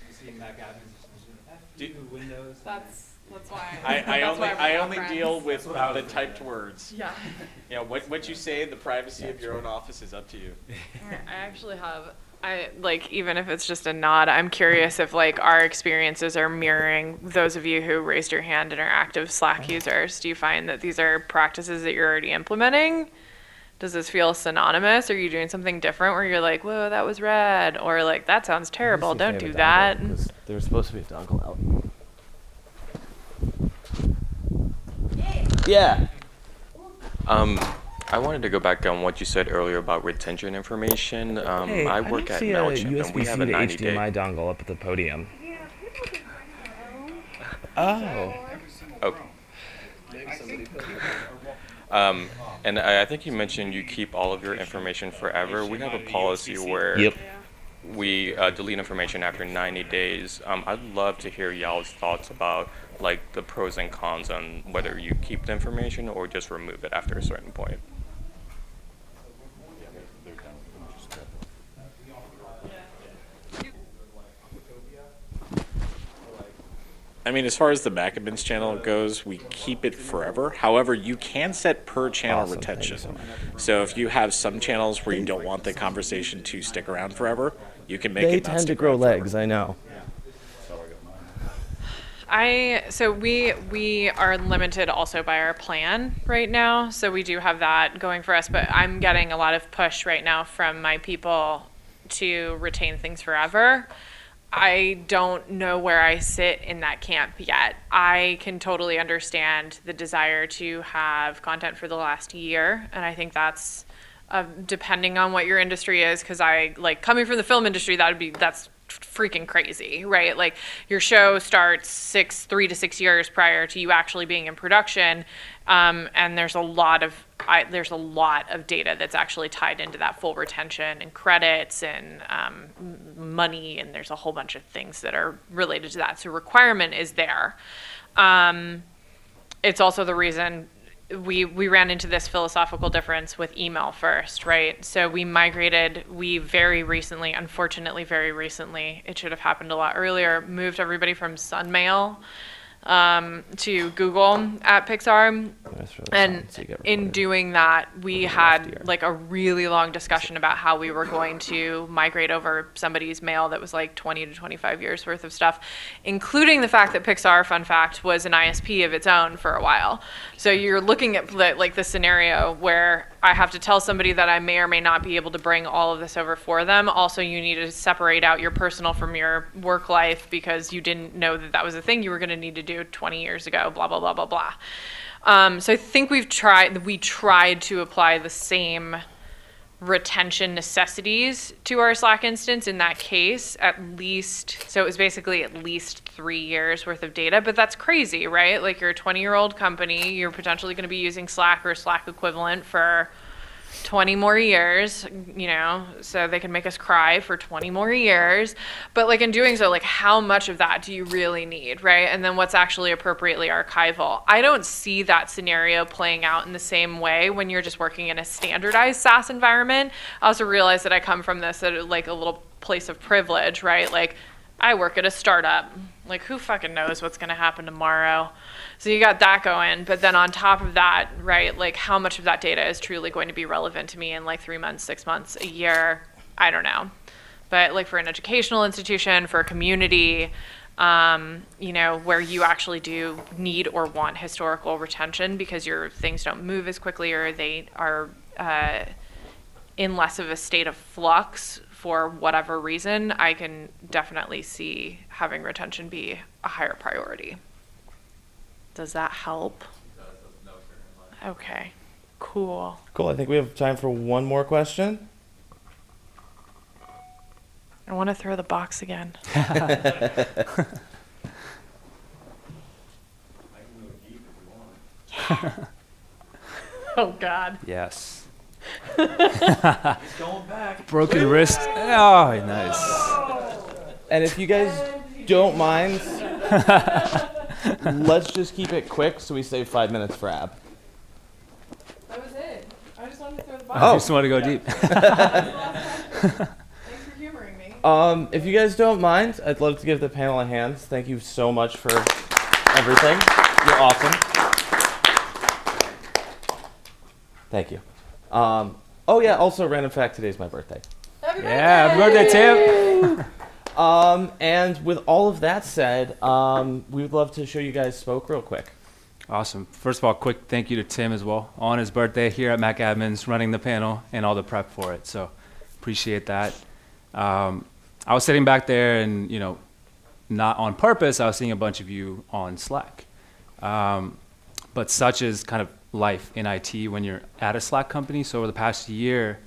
Speaker 5: You see Mac admins F2, Windows.
Speaker 3: That's why.
Speaker 2: I only deal with the typed words.
Speaker 3: Yeah.
Speaker 2: What you say in the privacy of your own office is up to you.
Speaker 3: I actually have, even if it's just a nod, I'm curious if our experiences are mirroring those of you who raised your hand and are active Slack users. Do you find that these are practices that you're already implementing? Does this feel synonymous? Are you doing something different where you're like, whoa, that was rad, or that sounds terrible, don't do that?
Speaker 1: There's supposed to be a dongle out. Yeah.
Speaker 6: I wanted to go back on what you said earlier about retention information.
Speaker 1: Hey,
Speaker 6: I work at MailChimp, and we have a 90-day.
Speaker 1: HDMI dongle up at the podium.
Speaker 7: Yeah, people can find
Speaker 1: Oh.
Speaker 6: Okay. And I think you mentioned you keep all of your information forever. We have a policy where
Speaker 1: Yep.
Speaker 6: we delete information after 90 days. I'd love to hear y'all's thoughts about like the pros and cons on whether you keep the information or just remove it after a certain point.
Speaker 2: I mean, as far as the Backabins channel goes, we keep it forever. However, you can set per channel
Speaker 1: Awesome. Thank you
Speaker 2: retention.
Speaker 1: so much.
Speaker 2: So if you have some channels where you don't want the conversation to stick around forever, you can make
Speaker 1: They
Speaker 2: it not
Speaker 1: tend to
Speaker 2: stick
Speaker 1: grow
Speaker 2: around forever.
Speaker 1: legs, I know.
Speaker 3: So we are limited also by our plan right now. So we do have that going for us, but I'm getting a lot of push right now from my people to retain things forever. I don't know where I sit in that camp yet. I can totally understand the desire to have content for the last year, and I think that's depending on what your industry is, because I like coming from the film industry, that's freaking crazy, right? Like your show starts 3 to 6 years prior to you actually being in production, and there's a lot of data that's actually tied into that full retention and credits and money, and there's a whole bunch of things that are related to that. So requirement is there. It's also the reason we ran into this philosophical difference with email first, right? So we very recently, unfortunately very recently, it should have happened a lot earlier, moved everybody from Sunmail to Google at Pixar.
Speaker 1: That's really
Speaker 3: And
Speaker 1: fun, so you get
Speaker 3: in
Speaker 1: recorded.
Speaker 3: doing that, we had
Speaker 1: here.
Speaker 3: like a really long discussion about how we were going to migrate over somebody's mail that was like 20 to 25 years worth of stuff, including the fact that Pixar, fun fact, was an ISP of its own for a while. So you're looking at the scenario where I have to tell somebody that I may or may not be able to bring all of this over for them. Also, you need to separate out your personal from your work life because you didn't know that that was a thing you were going to need to do 20 years ago, blah, blah, blah, blah, blah. So I think we tried to apply the same retention necessities to our Slack instance in that case, at least. So it was basically at least 3 years worth of data, but that's crazy, right? Like you're a 20-year-old company, you're potentially going to be using Slack or Slack equivalent for 20 more years, so they can make us cry for 20 more years. But like in doing so, like how much of that do you really need, right? And then what's actually appropriately archival? I don't see that scenario playing out in the same way when you're just working in a standardized SaaS environment. I also realize that I come from this at like a little place of privilege, right? Like I work at a startup. Like who fucking knows what's going to happen tomorrow? So you got that going, but then on top of that, right, like how much of that data is truly going to be relevant to me in like 3 months, 6 months, a year? I don't know. But like for an educational institution, for a community, where you actually do need or want historical retention because your things don't move as quickly or they are in less of a state of flux for whatever reason, I can definitely see having retention be a higher priority. Does that help? Okay, cool.
Speaker 1: Cool. I think we have time for one more question.
Speaker 3: I want to throw the box again.
Speaker 5: I can go deep if you want.
Speaker 3: Oh, God.
Speaker 8: Yes.
Speaker 5: He's going back.
Speaker 8: Broken wrist. Oh, nice.
Speaker 1: And if you guys don't mind, let's just keep it quick so we save 5 minutes for Ab.
Speaker 3: That was it. I just wanted to throw the
Speaker 8: I
Speaker 3: box.
Speaker 8: just want to go deep.
Speaker 3: Thanks for humoring me.
Speaker 1: If you guys don't mind, I'd love to give the panel a hand. Thank you so much for everything. You're awesome. Thank you. Oh yeah, also random fact, today's my birthday.
Speaker 3: Happy birthday!
Speaker 8: Yeah, happy birthday, Tim.
Speaker 1: And with all of that said, we would love to show you guys Spoke real quick.
Speaker 8: Awesome. First of all, quick thank you to Tim as well on his birthday here at Mac Admins, running the panel and all the prep for it. So appreciate that. I was sitting back there and, not on purpose, I was seeing a bunch of you on Slack. But such is kind of life in IT when you're at a Slack company. So over the past year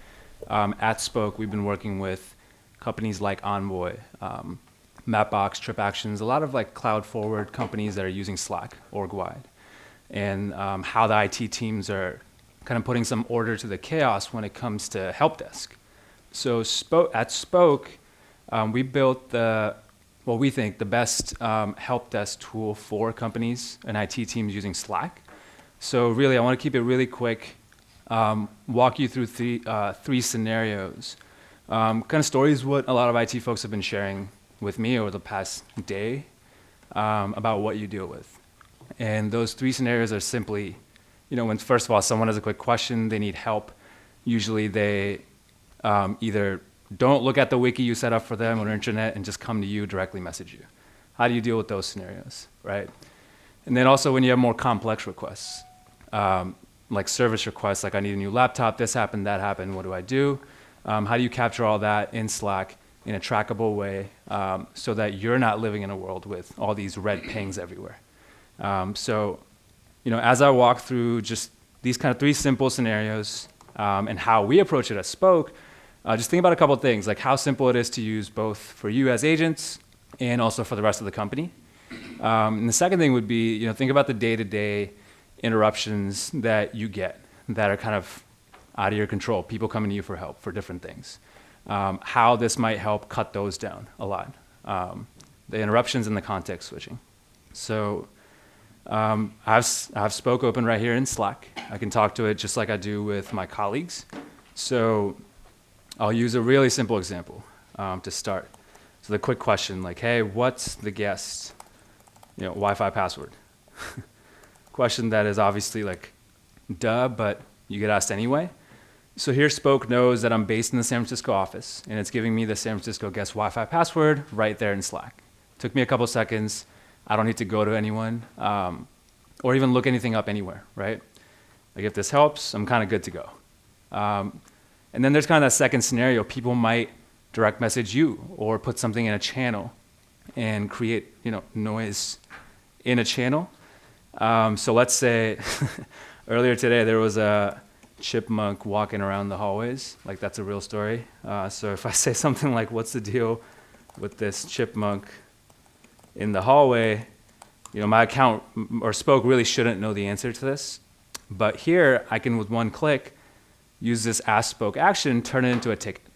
Speaker 8: at Spoke, we've been working with companies like Envoy, Mapbox, TripActions, a lot of like cloud forward companies that are using Slack org-wide, and how the IT teams are kind of putting some order to the chaos when it comes to Helpdesk. So at Spoke, We built what we think the best help desk tool for companies and IT teams using Slack. So really, I want to keep it really quick, walk you through three scenarios. Kind of stories what a lot of IT folks have been sharing with me over the past day about what you deal with. And those three scenarios are simply, when first of all, someone has a quick question, they need help. Usually they either don't look at the wiki you set up for them on the internet and just come to you, directly message you. How do you deal with those scenarios, right? And then also when you have more complex requests, like service requests, like I need a new laptop, this happened, that happened, what do I do? How do you capture all that in Slack in a trackable way so that you're not living in a world with all these red pings everywhere? So, as I walk through just these kind of three simple scenarios and how we approach it at Spoke, just think about a couple of things, like how simple it is to use both for you as agents and also for the rest of the company. And the second thing would be, think about the day-to-day interruptions that you get that are kind of out of your control, people coming to you for help for different things. How this might help cut those down a lot. The interruptions and the context switching. So I have Spoke open right here in Slack. I can talk to it just like I do with my colleagues. So I'll use a really simple example to start. So the quick question, like, hey, what's the guest, Wi-Fi password? Question that is obviously like, duh, but you get asked anyway. So here Spoke knows that I'm based in the San Francisco office, and it's giving me the San Francisco guest Wi-Fi password right there in Slack. Took me a couple seconds. I don't need to go to anyone or even look anything up anywhere, right? Like if this helps, I'm kind of good to go. And then there's kind of that second scenario. People might direct message you or put something in a channel and create, noise in a channel. So let's say earlier today there was a chipmunk walking around the hallways. Like that's a real story. So if I say something like, what's the deal with this chipmunk in the hallway, my account or Spoke really shouldn't know the answer to this. But here I can, with one click, use this Ask Spoke action, turn it into a ticket,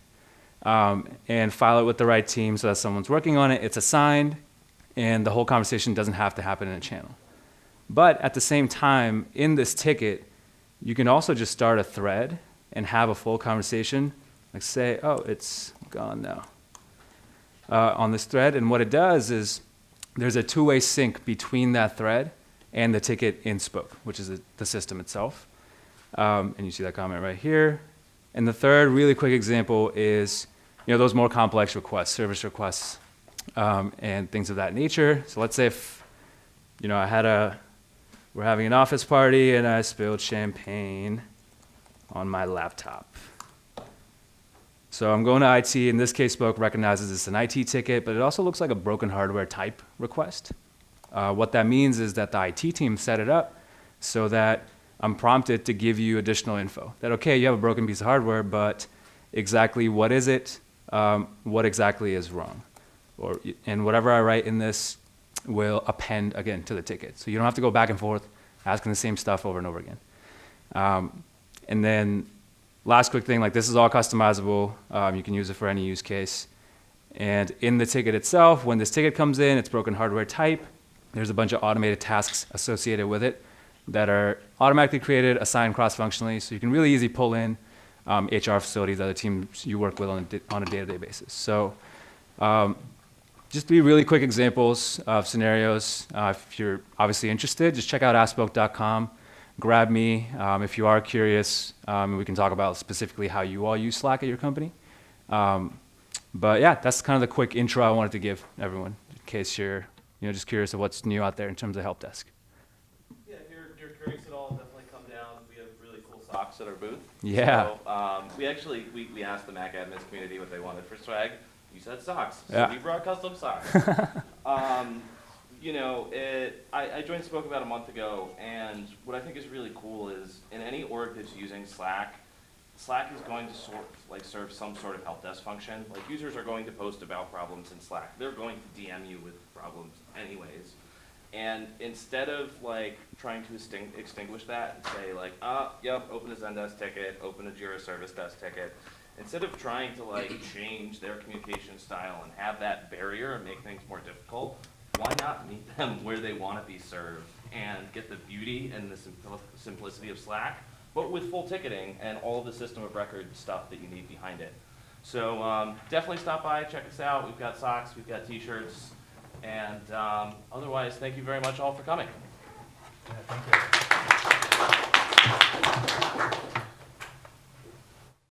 Speaker 8: and file it with the right team so that someone's working on it, it's assigned, and the whole conversation doesn't have to happen in a channel. But at the same time, in this ticket, you can also just start a thread and have a full conversation, like say, oh, it's gone now, on this thread. And what it does is there's a two-way sync between that thread and the ticket in Spoke, which is the system itself. And you see that comment right here. And the third really quick example is, those more complex requests, service requests, and things of that nature. So let's say if, we're having an office party and I spilled champagne on my laptop. So I'm going to IT. In this case, Spoke recognizes it's an IT ticket, but it also looks like a broken hardware type request. What that means is that the IT team set it up so that I'm prompted to give you additional info. That, okay, you have a broken piece of hardware, but exactly what is it? What exactly is wrong? And whatever I write in this will append again to the ticket. So you don't have to go back and forth asking the same stuff over and over again. And then last quick thing, like this is all customizable. You can use it for any use case. And in the ticket itself, when this ticket comes in, it's broken hardware type. There's a bunch of automated tasks associated with it that are automatically created, assigned cross-functionally, so you can really easily pull in HR facilities, other teams you work with on a day-to-day basis. So just three really quick examples of scenarios. If you're obviously interested, just check out askbook.com. Grab me if you are curious, and we can talk about specifically how you all use Slack at your company. But yeah, that's kind of the quick intro I wanted to give everyone, in case you're just curious of what's new out there in terms of Helpdesk.
Speaker 1: Yeah, if you're curious at all, definitely come down. We have really cool socks at our booth.
Speaker 8: Yeah.
Speaker 1: So we asked the Mac admins community what they wanted for swag. You said socks, so
Speaker 8: Yeah.
Speaker 1: we brought custom socks. I joined Spoke about a month ago, and what I think is really cool is in any org that's using Slack is going to serve some sort of help desk function. Like users are going to post about problems in Slack. They're going to DM you with problems anyways. And instead of trying to extinguish that and say yep, open a Zendesk ticket, open a Jira Service Desk ticket, instead of trying to like change their communication style and have that barrier and make things more difficult, why not meet them where they want to be served and get the beauty and the simplicity of Slack, but with full ticketing and all the system of record stuff that you need behind it. So definitely stop by, check us out. We've got socks, we've got t-shirts, and otherwise, thank you very much all for coming.
Speaker 5: Yeah, thank you.